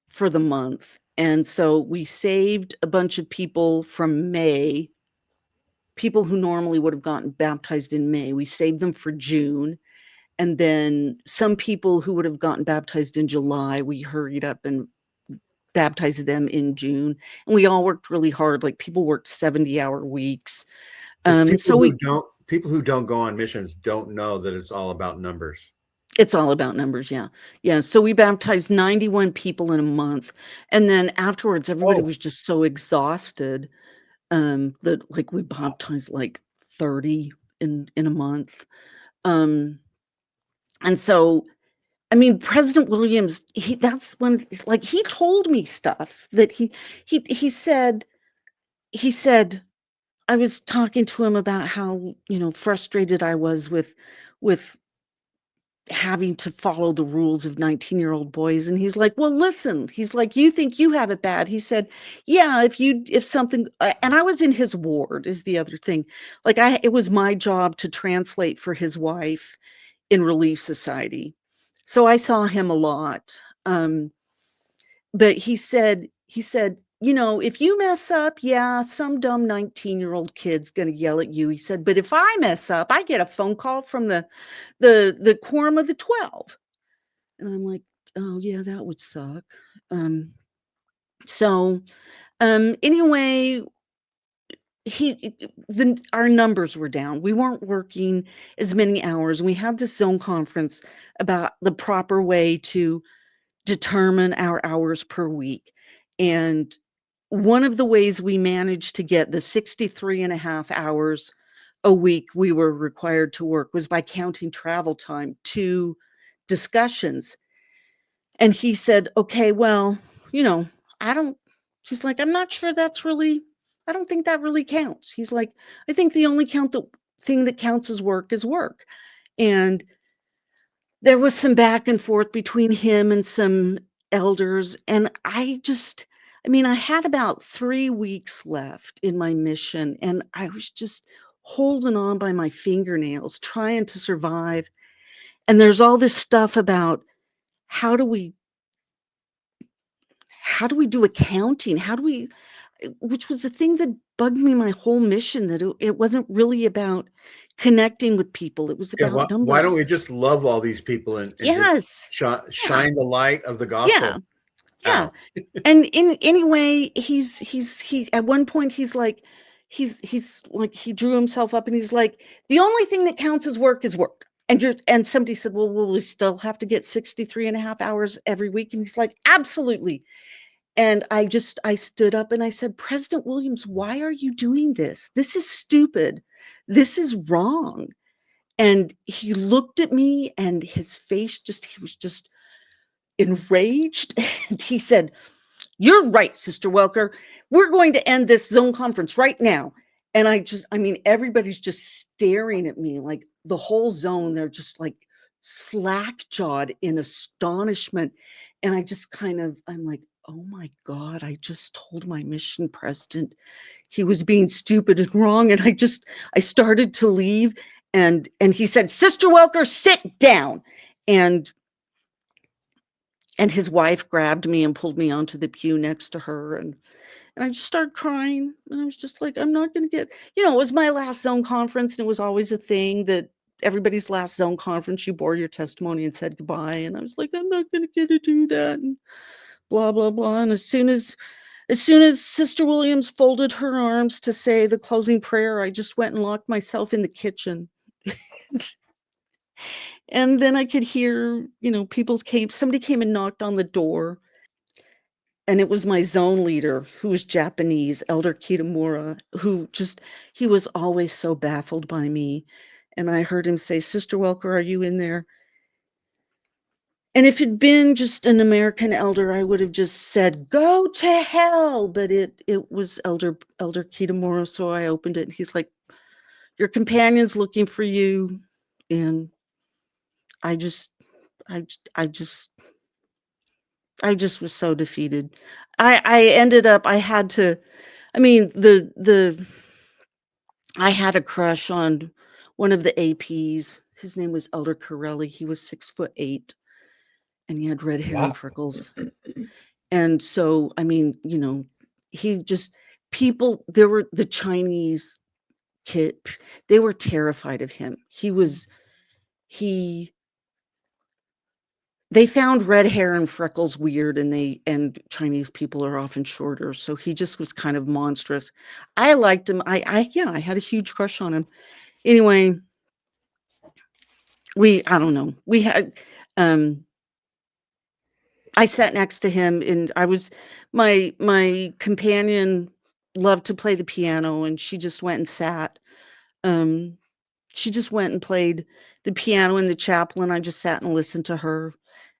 for the month. And so we saved a bunch of people from May, people who normally would have gotten baptized in May. We saved them for June. And then some people who would have gotten baptized in July, we hurried up and baptized them in June. And we all worked really hard. Like, people worked 70-hour weeks. Because And so people who don't go on missions don't know that it's all about numbers. it's all about numbers. Yeah. Yeah. So we baptized 91 people in a month. And then afterwards, everybody Oh, was just so exhausted, that, like, we wow. baptized like 30 in a month. Um, and so, I mean, President Williams, that's when, like, he told me stuff that he said, I was talking to him about how, frustrated I was with having to follow the rules of 19-year-old boys. And he's like, "Well, listen," he's like, "you think you have it bad." He said, "Yeah, if something," and I was in his ward is the other thing. Like, it was my job to translate for his wife in Relief Society. So I saw him a lot. But he said, "If you mess up, yeah, some dumb 19-year-old kid's gonna yell at you." He said, "But if I mess up, I get a phone call from the quorum of the 12." And I'm like, "Oh, yeah, that would suck." Um, so, anyway, our numbers were down. We weren't working as many hours. We had this zone conference about the proper way to determine our hours per week. And one of the ways we managed to get the 63 and a half hours a week we were required to work was by counting travel time to discussions. And he said, okay, well, you know, I don't, he's like, I'm not sure that's really, I don't think that really counts. He's like, I think the only thing that counts as work is work. And there was some back and forth between him and some elders. And I mean, I had about 3 weeks left in my mission, and I was just holding on by my fingernails, trying to survive. And there's all this stuff about how do we do accounting? Which was the thing that bugged me my whole mission, that it wasn't really about connecting with people. It was Yeah, about why don't numbers. we just love all these people and just Yes. Yeah. shine the light of the Yeah. gospel Yeah. out? And anyway, he at one point he's like, he drew himself up and he's like, the only thing that counts as work is work. And somebody said, well, will we still have to get 63 and a half hours every week? And he's like, absolutely. And I stood up and I said, President Williams, why are you doing this? This is stupid. This is wrong. And he looked at me and his face he was just enraged. And he said, you're right, Sister Welker. We're going to end this zone conference right now. And I mean, everybody's just staring at me, like the whole zone. They're just like slack jawed in astonishment. And I'm like, oh my God, I just told my mission president he was being stupid and wrong. And I started to leave. And he said, Sister Welker, sit down. And his wife grabbed me and pulled me onto the pew next to her. And I just started crying. And I was just like, I'm not going to get, it was my last zone conference. And it was always a thing that everybody's last zone conference, you bore your testimony and said goodbye. And I was like, I'm not going to get to do that. And blah, blah, blah. And as soon as Sister Williams folded her arms to say the closing prayer, I just went and locked myself in the kitchen. And then I could hear, somebody came and knocked on the door. And it was my zone leader, who was Japanese, Elder Kitamura, he was always so baffled by me. And I heard him say, Sister Welker, are you in there? And if it'd been just an American elder, I would have just said, go to hell. But it was Elder Kitamura. So I opened it and he's like, your companion's looking for you. And I just was so defeated. I ended up, I had to, I mean, I had a crush on one of the APs. His name was Elder Corelli. He was 6'8", and he had red hair Wow. and freckles. And so, I mean, there were the Chinese kid, they were terrified of him. They found red hair and freckles weird, and Chinese people are often shorter. So he just was kind of monstrous. I liked him. I had a huge crush on him. Anyway, I don't know. We had, I sat next to him and my companion loved to play the piano, and she just went and sat. She just went and played the piano in the chapel, and I just sat and listened to her.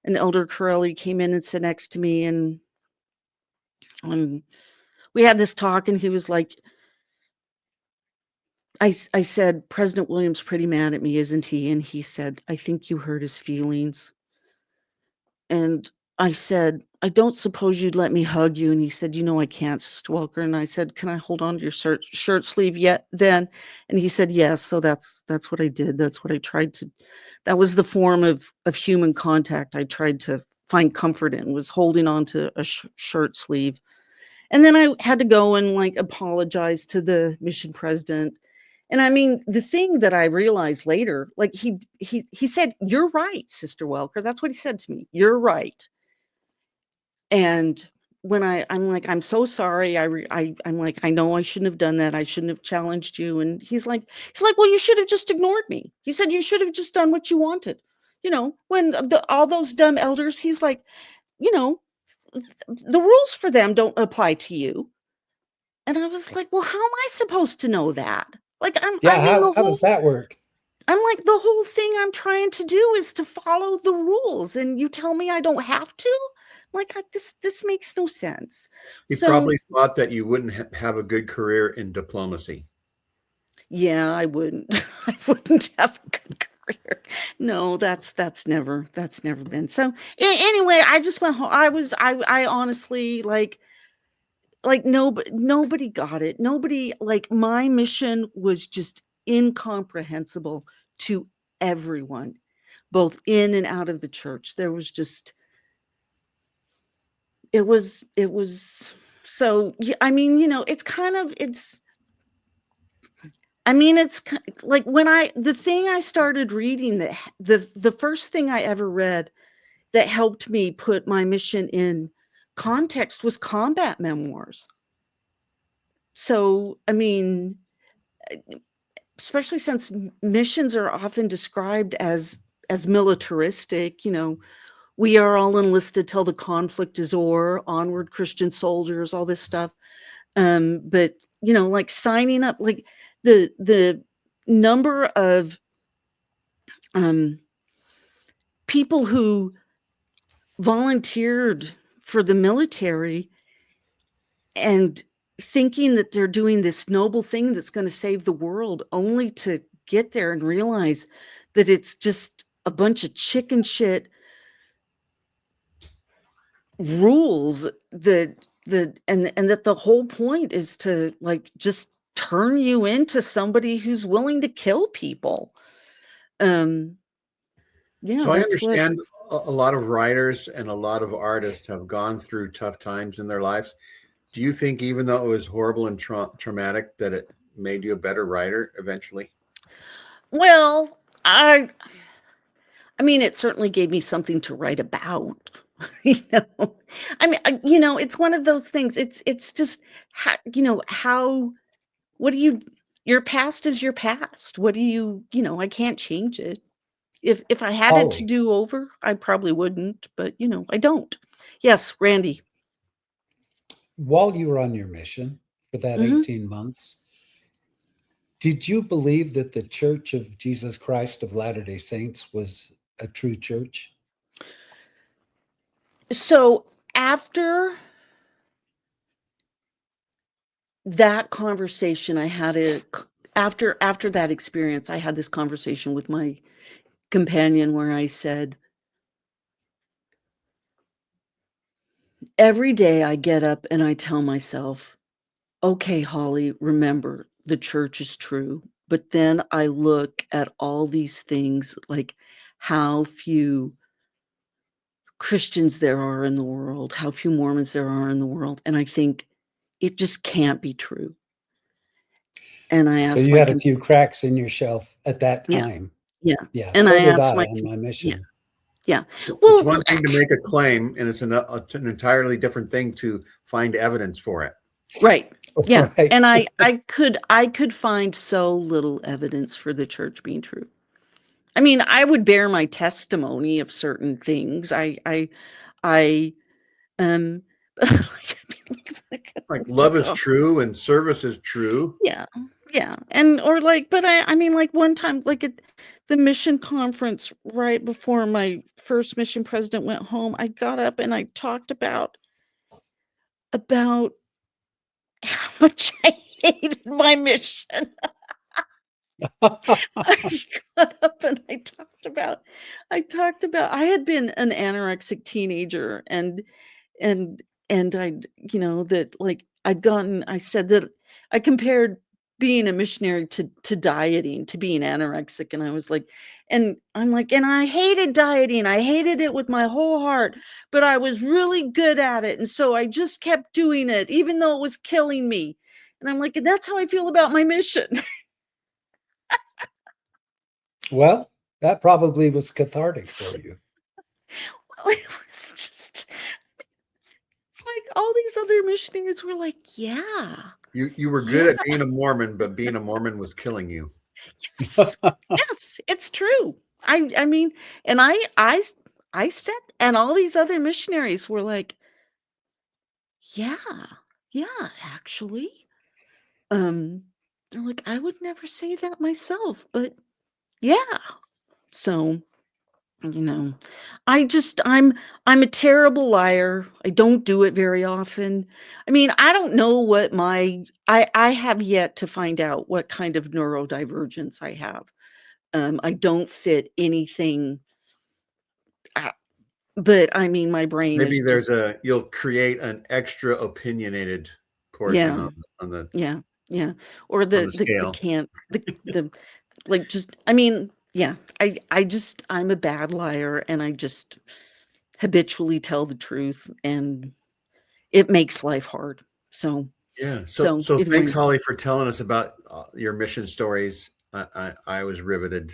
And Elder Corelli came in and sat next to me, and we had this talk, and he was like, I said, President Williams pretty mad at me, isn't he? And he said, I think you hurt his feelings. And I said, I don't suppose you'd let me hug you. And he said, I can't, Sister Welker. And I said, can I hold on to your shirt sleeve yet then? And he said, yes. So that's what I did. That's what I tried to, that was the form of human contact I tried to find comfort in, was holding on to a shirt sleeve. And then I had to go and apologize to the mission president. And I mean, the thing that I realized later, he said, you're right, Sister Welker. That's what he said to me. You're right. And when I'm like, I'm so sorry. I'm like, I know I shouldn't have done that. I shouldn't have challenged you. And he's like, well, you should have just ignored me. He said, you should have just done what you wanted. When all those dumb elders, he's like, the rules for them don't apply to you. And I was like, well, how am I supposed to know that? Like, Yeah, I mean, how does that work? I'm like, the whole thing I'm trying to do is to follow the rules, and you tell me I don't have to? Like, this makes no sense. He So, probably thought that you wouldn't have a good career in diplomacy. yeah, I wouldn't. I wouldn't have a good career. No, that's never been. So, anyway, I just went home. I honestly like nobody got it. Nobody, like, my mission was just incomprehensible to everyone, both in and out of the church. There was just it was so I mean, it's kind of like when the thing I started reading that the first thing I ever read that helped me put my mission in context was combat memoirs. So, I mean, especially since missions are often described as militaristic, we are all enlisted till the conflict is o'er, onward Christian soldiers, all this stuff. But like signing up, like the number of um people who volunteered for the military and thinking that they're doing this noble thing that's going to save the world, only to get there and realize that it's just a bunch of chicken shit rules and that the whole point is to, like, just turn you into somebody who's willing to kill people. Um, yeah, So I that's what. understand a lot of writers and a lot of artists have gone through tough times in their lives. Do you think, even though it was horrible and traumatic, that it made you a better writer eventually? Well, I mean, it certainly gave me something to write about. you know, I mean, it's one of those things. It's just how what do you your past is your past. What do I can't change it. If I had it to Holly, do over, I probably wouldn't, but I don't. Yes, Randy. while you were on your mission for that Mhm. 18 months, did you believe that the Church of Jesus Christ of Latter-day Saints was a true church? So after that conversation, after that experience, I had this conversation with my companion where I said, every day I get up and I tell myself, okay, Holly, remember the church is true. But then I look at all these things, like how few Christians there are in the world, how few Mormons there are in the world. And I think it just can't be true. And I So asked you my, had a few cracks in your shelf at that yeah, time. yeah. Yeah, And I so did asked I my, on my yeah, mission. yeah. It's Well, one thing to make a claim, and it's an entirely different thing to find evidence for it. right. Yeah. Right. And I could find so little evidence for the church being true. I mean, I would bear my testimony of certain things. I um Like, love is true and service is true. yeah, yeah. And or like, but I mean, like, one time, like, at the mission conference right before my first mission president went home, I got up and I talked about how much I hated my mission. I got up and I talked about I had been an anorexic teenager, and that, like, I said that I compared being a missionary to dieting, to being anorexic, and I was like, and I'm like, and I hated dieting. I hated it with my whole heart, but I was really good at it, and so I just kept doing it even though it was killing me. And I'm like, and that's how I feel about my mission. Well, that probably was cathartic for you. Well, it was just it's like all these other missionaries were like, "Yeah, You were yeah, good at being a Mormon, but being a Mormon was killing you. yes, yes, it's true." I mean, and I said, and all these other missionaries were like, "Yeah, yeah, actually." Um, they're like, I would never say that myself, but yeah. So, you know, I'm a terrible liar. I don't do it very often. I mean, I don't know what I have yet to find out what kind of neurodivergence I have. I don't fit anything, uh, but I mean, my brain is Maybe just you'll create an extra opinionated portion yeah, on yeah, yeah. Or the the scale. can't the like just I mean, yeah. I'm a bad liar, and I just habitually tell the truth, and it makes life hard. So Yeah. so So thanks, anyway, Holly, for telling us about your mission stories. I was riveted.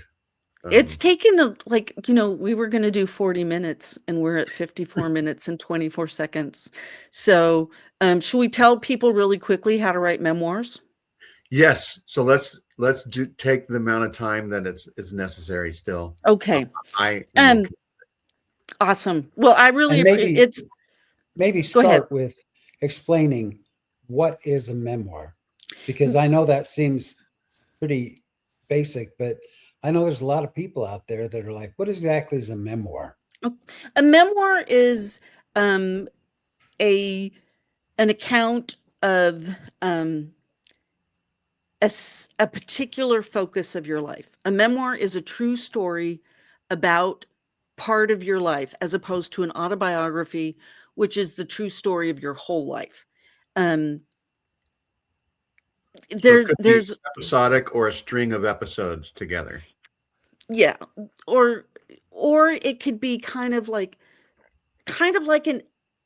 it's Um, taken we were gonna do 40 minutes, and we're at 54 minutes and 24 seconds. So, should we tell people really quickly how to write memoirs? yes. So let's take the amount of time that is necessary still. Uh, Okay. I am Um, okay. awesome. Well, I really And appreciate it's maybe go ahead. start with explaining what is a memoir, because I know that seems pretty basic, but I know there's a lot of people out there that are like, what exactly is a memoir? A memoir is um a an account of um a particular focus of your life. A memoir is a true story about part of your life, as opposed to an autobiography, which is the true story of your whole life. Um, So it could be there's episodic or a string of episodes together. yeah, or or it could be kind of like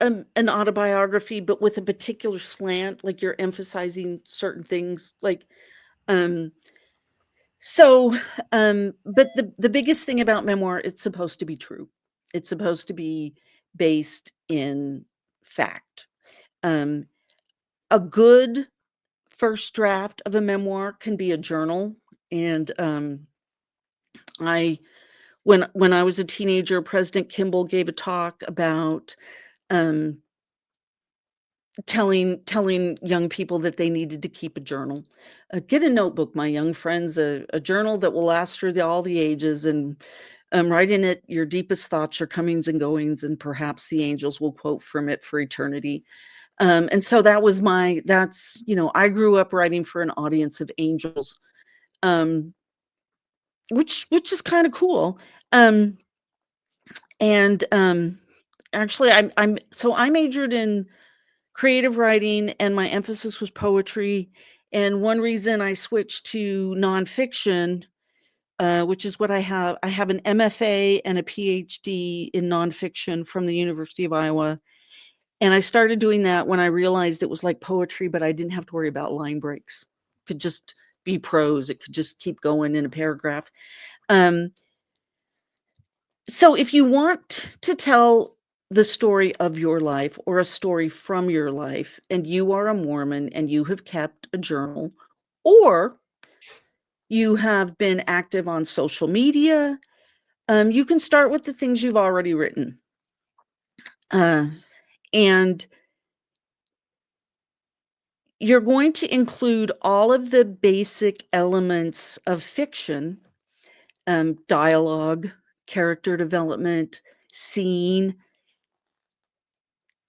an autobiography, but with a particular slant, like you're emphasizing certain things, like um So, but the biggest thing about memoir, it's supposed to be true. It's supposed to be based in fact. Um, a good first draft of a memoir can be a journal. And I, when I was a teenager, President Kimball gave a talk about um, telling young people that they needed to keep a journal. Get a notebook, my young friends, a journal that will last through all the ages, and write in it your deepest thoughts, your comings and goings, and perhaps the angels will quote from it for eternity. And so I grew up writing for an audience of angels, um, which is kind of cool. Um, and actually, I majored in creative writing, and my emphasis was poetry. And one reason I switched to nonfiction, which is what I have an MFA and a PhD in nonfiction from the University of Iowa. And I started doing that when I realized it was like poetry, but I didn't have to worry about line breaks. It could just be prose. It could just keep going in a paragraph. Um, so if you want to tell the story of your life or a story from your life, and you are a Mormon and you have kept a journal, or you have been active on social media, you can start with the things you've already written. Uh, and you're going to include all of the basic elements of fiction, dialogue, character development, scene.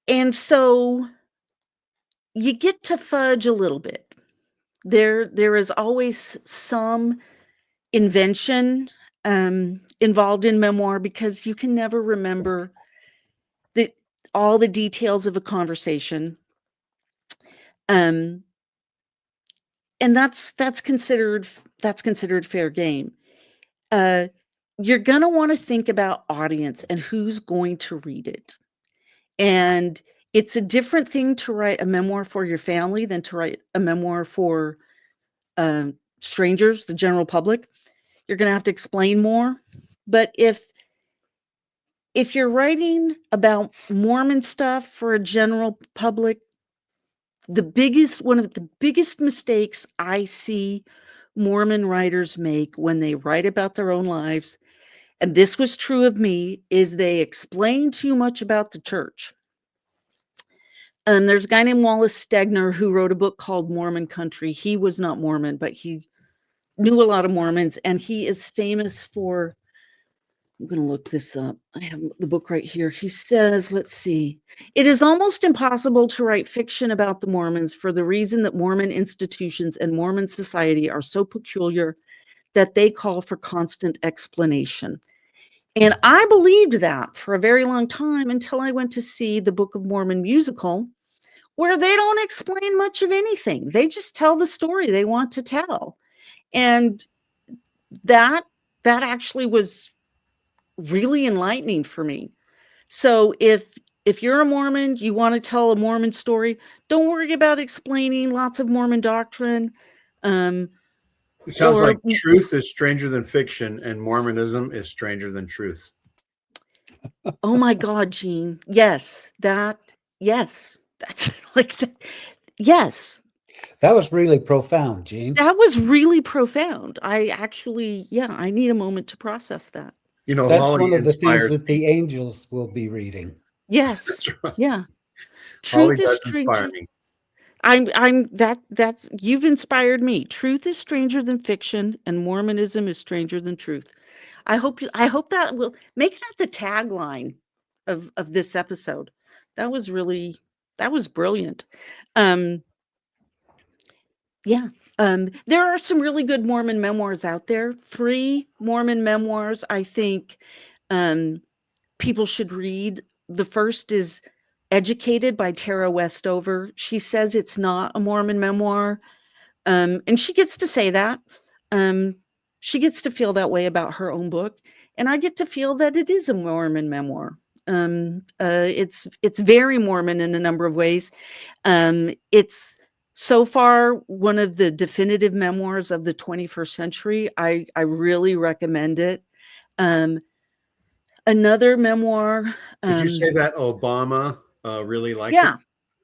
And so you get to fudge a little bit. There is always some invention involved in memoir, because you can never remember the all the details of a conversation. Um, and that's considered fair game. Uh, you're gonna want to think about audience and who's going to read it. And it's a different thing to write a memoir for your family than to write a memoir for strangers, the general public. You're gonna have to explain more. But if you're writing about Mormon stuff for a general public, one of the biggest mistakes I see Mormon writers make when they write about their own lives, and this was true of me, is they explain too much about the church. There's a guy named Wallace Stegner who wrote a book called Mormon Country. He was not Mormon, but he knew a lot of Mormons, and he is famous for, I'm going to look this up. I have the book right here. He says, let's see. It is almost impossible to write fiction about the Mormons for the reason that Mormon institutions and Mormon society are so peculiar that they call for constant explanation. And I believed that for a very long time until I went to see the Book of Mormon musical, where they don't explain much of anything. They just tell the story they want to tell. And that actually was really enlightening for me. So if you're a Mormon, you want to tell a Mormon story, don't worry about explaining lots of Mormon doctrine. It sounds like Or truth is stranger than fiction, and Mormonism is stranger than truth. oh my God, Gene, yes, yes, that's like that. Yes, That was really profound, Gene. that was really profound. I actually, yeah, I need a moment to process that. You know, That's Holly one of the things inspires that me. the angels will be reading. Yes, That's right. yeah. Holly Truth is does inspire stranger. me. That's you've inspired me. Truth is stranger than fiction, and Mormonism is stranger than truth. I hope that will make that the tagline of this episode. That was brilliant. Um, yeah. There are some really good Mormon memoirs out there. 3 Mormon memoirs I think um, people should read. The first is Educated by Tara Westover. She says it's not a Mormon memoir. And she gets to say that. Um, she gets to feel that way about her own book, and I get to feel that it is a Mormon memoir. It's very Mormon in a number of ways. It's so far one of the definitive memoirs of the 21st century. I really recommend it. Um, Another memoir. Did you say that Obama really liked it? Yeah,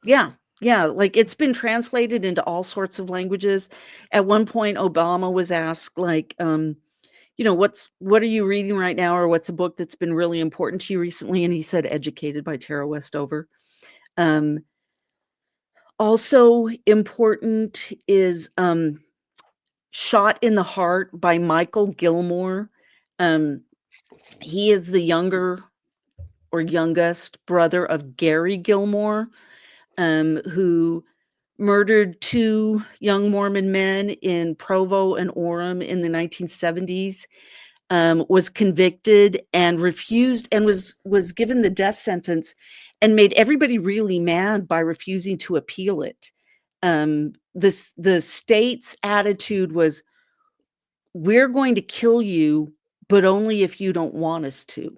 yeah, yeah. Like it's been translated into all sorts of languages. At one point, Obama was asked, like, what are you reading right now, or what's a book that's been really important to you recently? And he said, Educated by Tara Westover. Um, Also important is Shot in the Heart by Michael Gilmore. Um, he is the younger or youngest brother of Gary Gilmore, who murdered 2 young Mormon men in Provo and Orem in the 1970s, was convicted and refused and was given the death sentence and made everybody really mad by refusing to appeal it. The state's attitude was, we're going to kill you, but only if you don't want us to.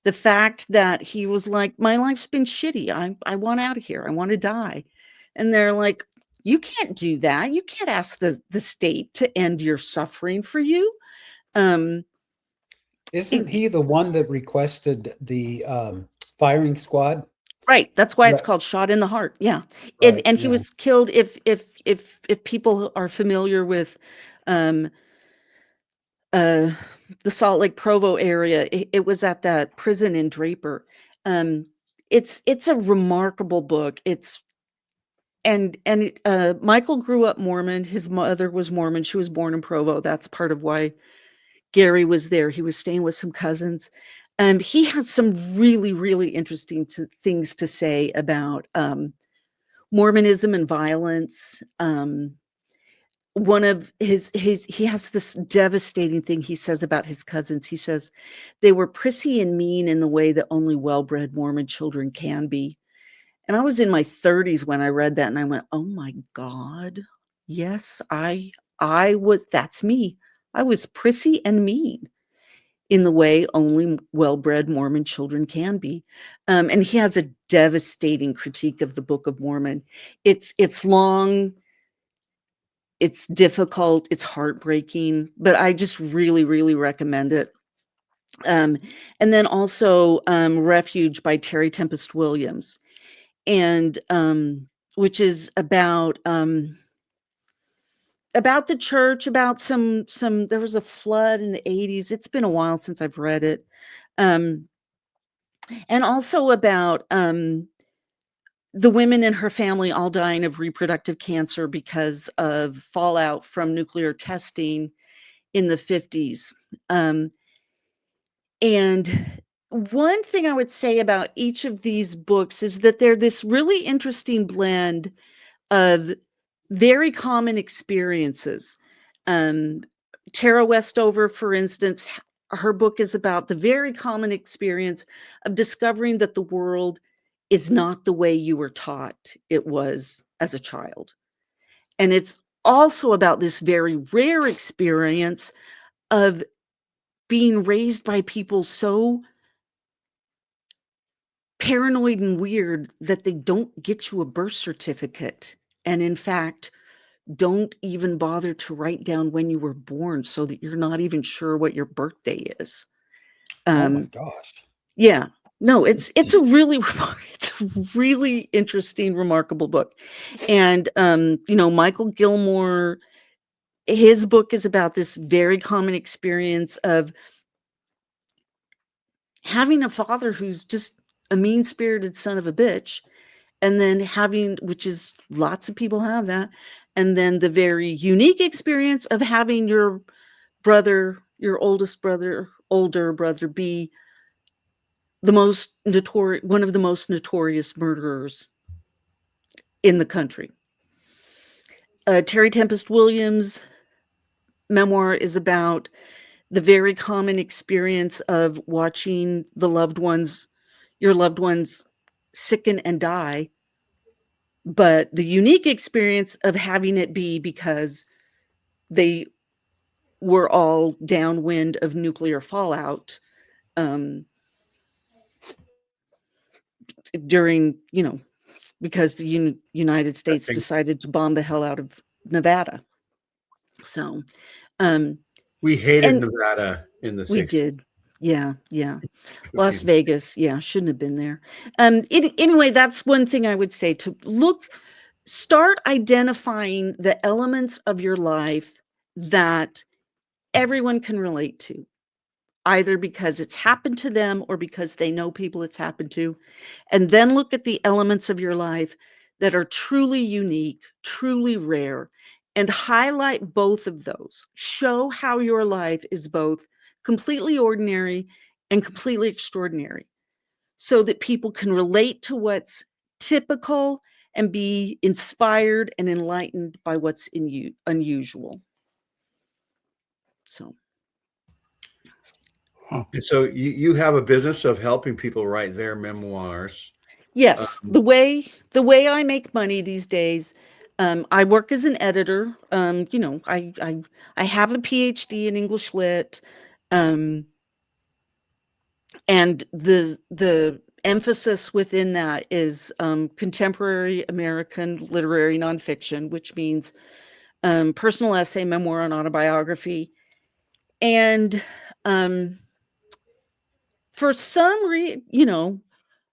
The fact that he was like, my life's been shitty. I want out of here. I want to die. And they're like, you can't do that. You can't ask the state to end your suffering for you. Um, Isn't he the one that requested the firing squad? right. That's why it's Right, called Shot in the Heart. Yeah. And right, and he yeah. was killed. If people are familiar with um uh the Salt Lake Provo area, it was at that prison in Draper. Um it's a remarkable book. Michael grew up Mormon. His mother was Mormon. She was born in Provo. That's part of why Gary was there. He was staying with some cousins. He has some really, really interesting things to say about Mormonism and violence. One of he has this devastating thing he says about his cousins. He says they were prissy and mean in the way that only well-bred Mormon children can be. And I was in my 30s when I read that, and I went, "Oh my God. Yes, I was that's me. I was prissy and mean in the way only well-bred Mormon children can be." And he has a devastating critique of the Book of Mormon. It's long, it's difficult, it's heartbreaking, but I just really, really recommend it. Um, and then also Refuge by Terry Tempest Williams. And which is about the church, about some there was a flood in the 80s. It's been a while since I've read it. Um, and also about the women in her family all dying of reproductive cancer because of fallout from nuclear testing in the 50s. And one thing I would say about each of these books is that they're this really interesting blend of very common experiences. Um, Tara Westover, for instance, her book is about the very common experience of discovering that the world is not the way you were taught it was as a child. And it's also about this very rare experience of being raised by people so paranoid and weird that they don't get you a birth certificate. And in fact, don't even bother to write down when you were born so that you're not even sure what your birthday is. Oh my Um, gosh. yeah. No, it's a really it's a really interesting, remarkable book. And Michael Gilmore, his book is about this very common experience of having a father who's just a mean-spirited son of a bitch, and then having, which is lots of people have that, and then the very unique experience of having your brother, your oldest brother, older brother, be the most notorious, one of the most notorious murderers in the country. Terry Tempest Williams' memoir is about the very common experience of watching your loved ones sicken and die, but the unique experience of having it be because they were all downwind of nuclear fallout um, during, because the United I States think decided to bomb the hell out of Nevada. So, um, we hated and Nevada in the we 60s. did. Yeah, yeah. Las 50s. Vegas, yeah, shouldn't have been there. Anyway, that's one thing I would say, to start identifying the elements of your life that everyone can relate to, either because it's happened to them or because they know people it's happened to. And then look at the elements of your life that are truly unique, truly rare, and highlight both of those. Show how your life is both completely ordinary and completely extraordinary, so that people can relate to what's typical and be inspired and enlightened by what's unusual. So, Huh. And so you have a business of helping people write their memoirs. yes, the way I make money these days, I work as an editor. I have a PhD in English lit, um, and the emphasis within that is contemporary American literary nonfiction, which means personal essay, memoir, and autobiography. And for some reason,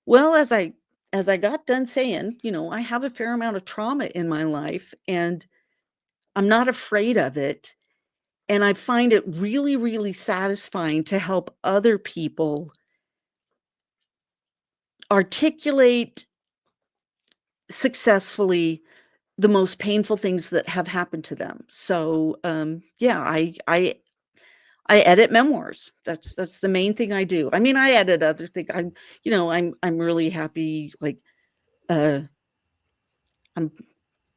well, as I got done saying, I have a fair amount of trauma in my life, and I'm not afraid of it. And I find it really, really satisfying to help other people articulate successfully the most painful things that have happened to them. So, yeah, I edit memoirs. That's the main thing I do. I mean, I edit other things. I'm really happy. Like, uh, I'm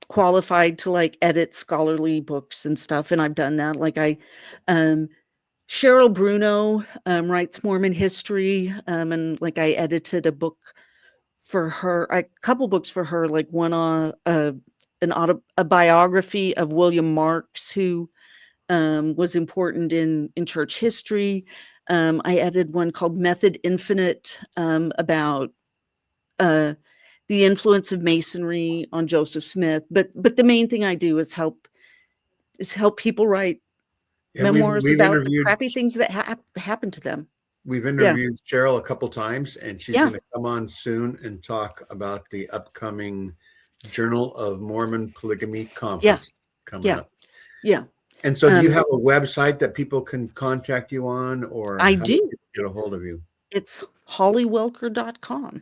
qualified to like edit scholarly books and stuff, and I've done that. Like um, Cheryl Bruno writes Mormon history, and like I edited a book for her, a couple books for her, like one on a biography of William Marks, who was important in church history. I edited one called Method Infinite, about uh, the influence of Masonry on Joseph Smith. But the main thing I do is help people write Yeah, memoirs about the crappy things that happened to them. we've Yeah, interviewed Cheryl a couple times, and she's yeah, going to come on soon and talk about the upcoming Journal of Mormon Polygamy yeah, conference coming yeah, up. yeah. And so, do you Um, have a website that people can contact you on, or I how do do. people get a hold of you? It's hollywelker.com.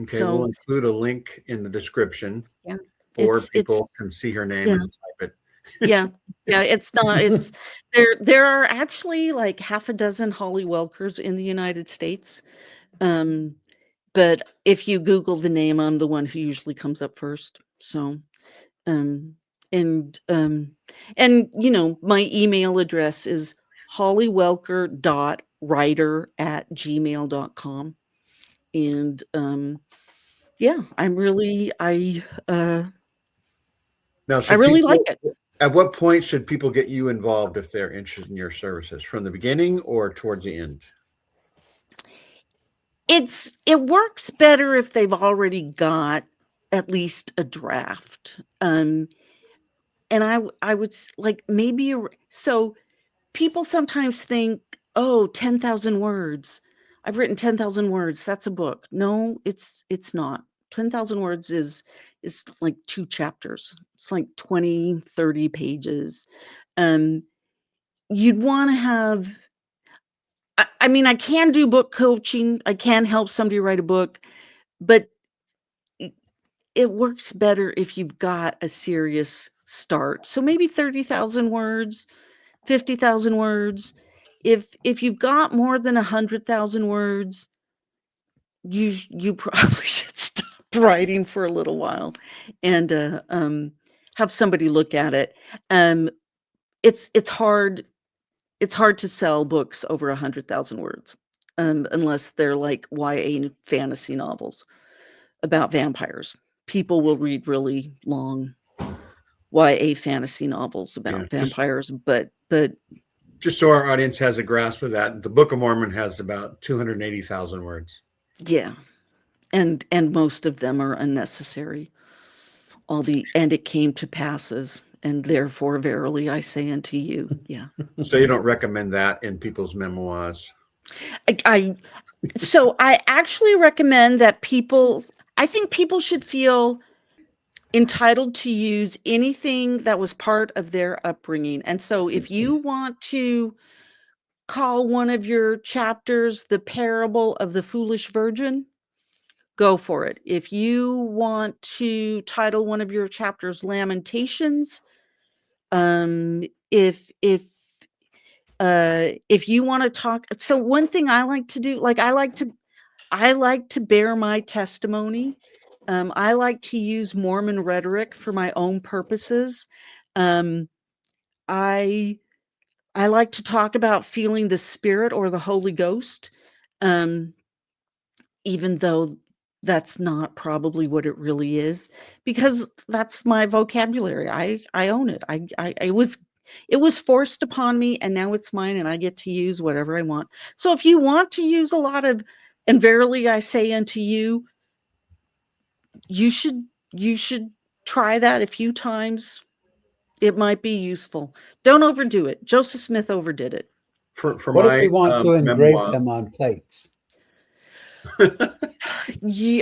Okay, we'll So include a link in the description, yeah, or it's people can see her name yeah. and type it. Yeah. Yeah, it's not it's there are actually like half a dozen Holly Welkers in the United States. Um, but if you Google the name, I'm the one who usually comes up first. So, um, and my email address is hollywelker.writer@gmail.com. And yeah, Now, I should really like people, it. at what point should people get you involved if they're interested in your services? From the beginning or towards the end? It works better if they've already got at least a draft. And I would like maybe so people sometimes think, oh, 10,000 words. I've written 10,000 words. That's a book. No, it's not. 10,000 words is like 2 chapters. It's like 20, 30 pages. Um, you'd want to have I mean, I can do book coaching. I can help somebody write a book, but I it works better if you've got a serious start. So maybe 30,000 words, 50,000 words. If you've got more than 100,000 words, you probably should stop writing for a little while and, have somebody look at it. Um, it's hard to sell books over 100,000 words, unless they're like YA fantasy novels about vampires. People will read really long YA fantasy novels Yeah, about vampires, but just so our audience has a grasp of that, the Book of Mormon has about 280,000 words. yeah, and most of them are unnecessary. All the "and it came to passes, and therefore verily I say unto you." Yeah. So you don't recommend that in people's memoirs. I so I actually recommend that I think people should feel entitled to use anything that was part of their upbringing. And so if you want to call one of your chapters the parable of the foolish virgin, go for it. If you want to title one of your chapters Lamentations, um if you want to talk, so one thing I like to do, like I like to bear my testimony. I like to use Mormon rhetoric for my own purposes. Um, I I like to talk about feeling the Spirit or the Holy Ghost, um, even though that's not probably what it really is, because that's my vocabulary. I own it. It was forced upon me, and now it's mine, and I get to use whatever I want. So if you want to use a lot of "and verily I say unto you," you should you should try that a few times. It might be useful. Don't overdo it. Joseph Smith overdid it. For What if my we want to engrave memoir, them on plates?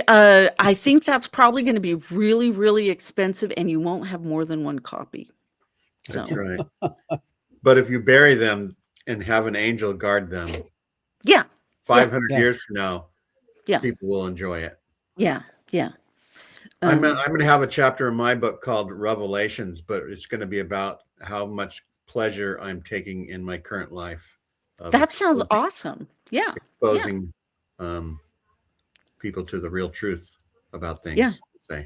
I think that's probably going to be really, really expensive, and you won't have more than one copy. So, that's right. But if you bury them and have an angel guard them, yeah, 500 Yeah. years from now, yeah, people will enjoy it. yeah, yeah. I'm going to have a chapter in my book called Revelations, but it's going to be about how much pleasure I'm taking in my current life of That sounds awesome. Yeah, yeah, exposing people to the real truth about things. yeah. Say,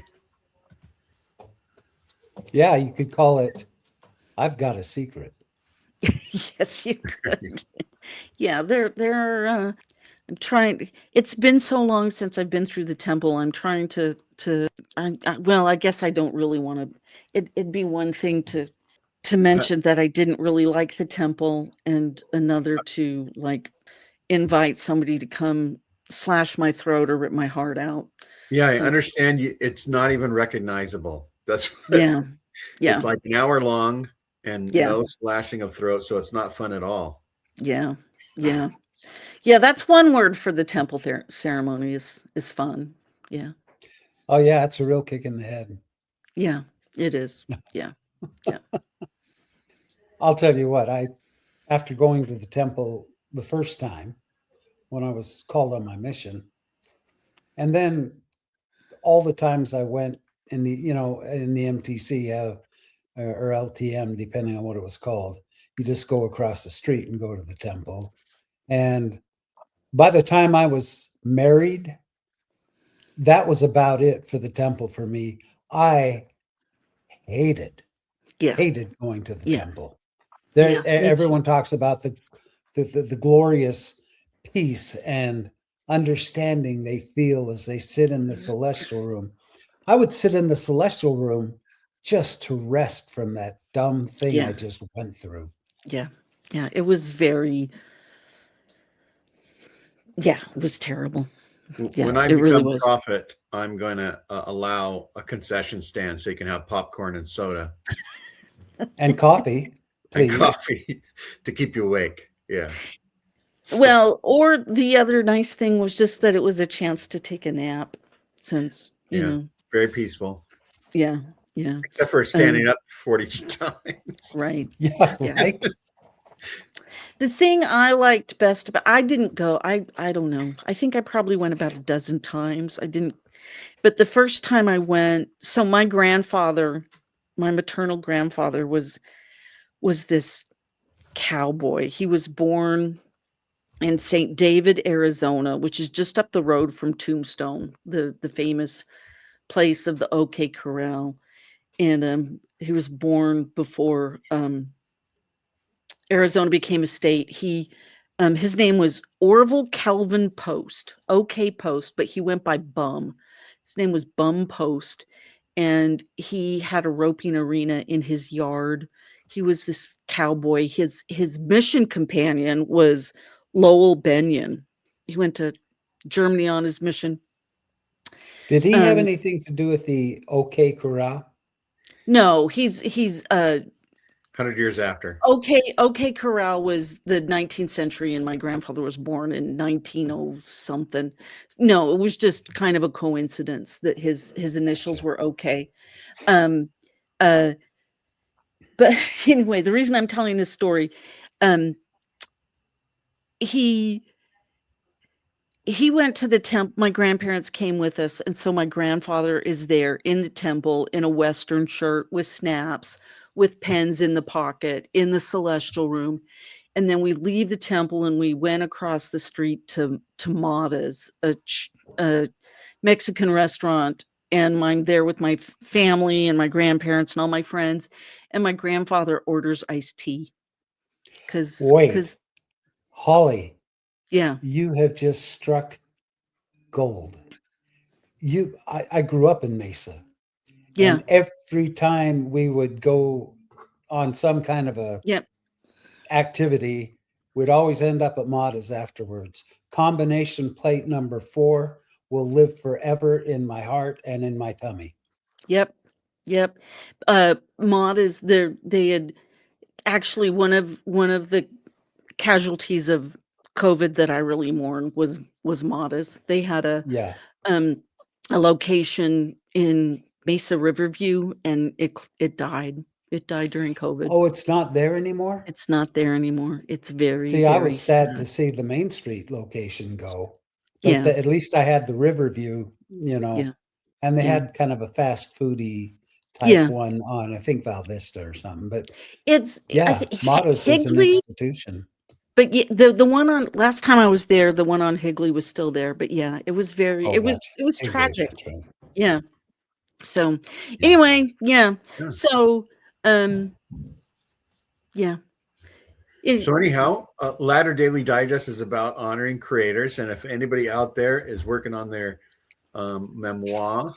Yeah, you could call it, I've got a secret. Yes, you could. Yeah, I'm trying. It's been so long since I've been through the temple. I'm trying well, I guess I don't really want to. It'd be one thing to mention that I didn't really like the temple, and another to like invite somebody to come slash my throat or rip my heart out. yeah, I Since understand you. It's not even recognizable. That's yeah, yeah, it's like an hour long and yeah, no slashing of throat, so it's not fun at all. yeah, yeah, yeah. That's one word for the temple ceremony is fun. Yeah, Oh, yeah, it's a real kick in the head. yeah, it is. Yeah, yeah. I'll tell you what, after going to the temple the first time when I was called on my mission, and then all the times I went in the, in the MTC or LTM, depending on what it was called. You just go across the street and go to the temple. And by the time I was married, that was about it for the temple for me. I hated Yeah. going to the Yeah. temple. Yeah. Me Everyone too. talks about the glorious peace and understanding they feel as they sit in the celestial room. I would sit in the celestial room just to rest from that dumb thing I Yeah. just went through. Yeah. Yeah. It was very, yeah, it was terrible. Yeah, When I it really become was. prophet, I'm going to allow a concession stand so you can have popcorn and soda And coffee, and please. coffee to keep you awake. Yeah. So, Well, or the other nice thing was just that it was a chance to take a nap since, yeah, very peaceful, yeah, yeah. except for standing Um, up 40 times. right. Yeah, Yeah. right. The thing I liked best about I didn't go. I don't know. I think I probably went about a dozen times. I didn't but the first time I went, so my grandfather, my maternal grandfather was this cowboy. He was born in St. David, Arizona, which is just up the road from Tombstone, the famous place of the OK Corral. And he was born before Arizona became a state. His name was Orville Kelvin Post, OK Post, but he went by Bum. His name was Bum Post, and he had a roping arena in his yard. He was this cowboy. His mission companion was Lowell Benyon. He went to Germany on his mission. Did he have Um, anything to do with the OK Corral? no, he's 100 years after. OK Corral was the 19th century, and my grandfather was born in 1900 something. No, it was just kind of a coincidence that his initials Gotcha. were OK. Um, uh, but anyway, the reason I'm telling this story, um, he he went to the temple. My grandparents came with us, and so my grandfather is there in the temple in a Western shirt with snaps, with pens in the pocket in the celestial room. And then we leave the temple and we went across the street to Mata's, a Mexican restaurant, and I'm there with my family and my grandparents and all my friends. And my grandfather orders iced tea Wait, because Holly, yeah, you have just struck gold. I grew up in Mesa, yeah, and every time we would go on some kind of a yeah. activity, we'd always end up at Mata's afterwards. Combination plate number 4 will live forever in my heart and in my tummy. Yep. Yep. Mod is there. They had actually one of the casualties of COVID that I really mourn was Modest. They had Yeah. um a location in Mesa Riverview, and it died. It died during COVID. Oh, it's not there anymore? It's not there anymore. It's very, See, I was very sad to sad. see the Main Street location go, but Yeah. at least I had the Riverview, Yeah. and they Yeah. had kind of a fast foodie type Yeah. one on, I think, Val Vista or something. But It's I yeah, think Motto's was an Higley. institution. But the one on last time I was there, the one on Higley was still there, but yeah, it was very Oh, gotcha. it was Higley, tragic. that's right. Yeah. So, Yeah. anyway, yeah. Yeah. So, yeah. It So anyhow, Latter Daily Digest is about honoring creators, and if anybody out there is working on their memoir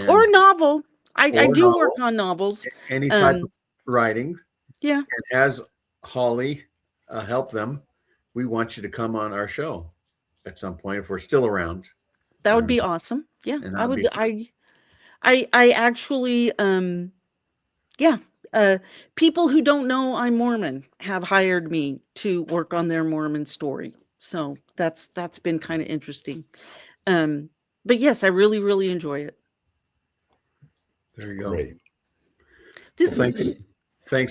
or and novel. I or do work novel, on novels. any type of Um, writing, yeah, and has Holly help them, we want you to come on our show at some point if we're still around, that would be awesome. Yeah, and that I would be would fun. I actually yeah, people who don't know I'm Mormon have hired me to work on their Mormon story. So, that's been kind of interesting. Um, but yes, I really, really enjoy it. There you go. Great. Well, This thanks,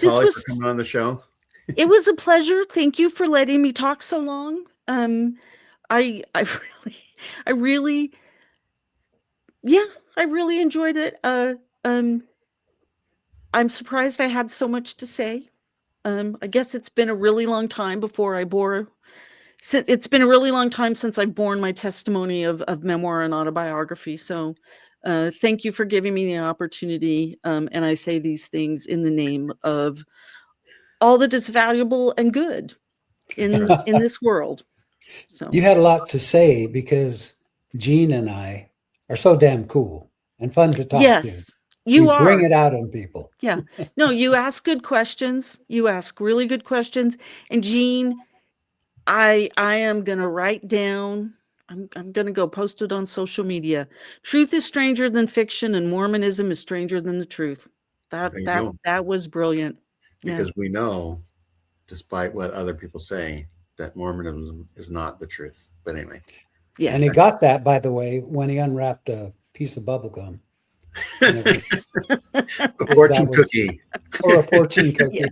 this Holly, for was coming on the show. it was a pleasure. Thank you for letting me talk so long. I really I really yeah, I really enjoyed it. I'm surprised I had so much to say. I guess it's been a really long time before I bore. It's been a really long time since I've borne my testimony of memoir and autobiography. So, thank you for giving me the opportunity. And I say these things in the name of all that is valuable and good in this world. So, You had a lot to say because Gene and I are so damn cool and fun to talk to. yes, We you bring are. it out in people. Yeah. No, you ask good questions. You ask really good questions. And Jean, I am gonna write down. I'm gonna go post it on social media. Truth is stranger than fiction, and Mormonism is stranger than the truth. That There you that go. that was brilliant. Yeah. Because we know, despite what other people say, that Mormonism is not the truth. But anyway, Yeah. And he got that, by the way, when he unwrapped a piece of bubble gum. And it was a that fortune was cookie. or a fortune Yeah. cookie.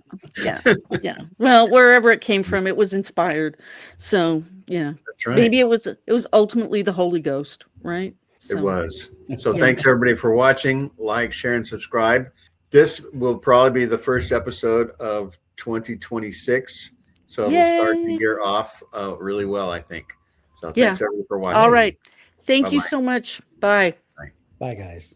Yeah. Yeah. Well, wherever it came from, it was inspired. So yeah. That's right. Maybe it was ultimately the Holy Ghost, right? It So was. So yeah. thanks everybody for watching. Like, share, and subscribe. This will probably be the first episode of 2026. So it'll start the Yay. year off really well, I think. So Yeah. thanks everybody for watching. All right. Thank you Bye-bye. so much. Bye. Bye, guys.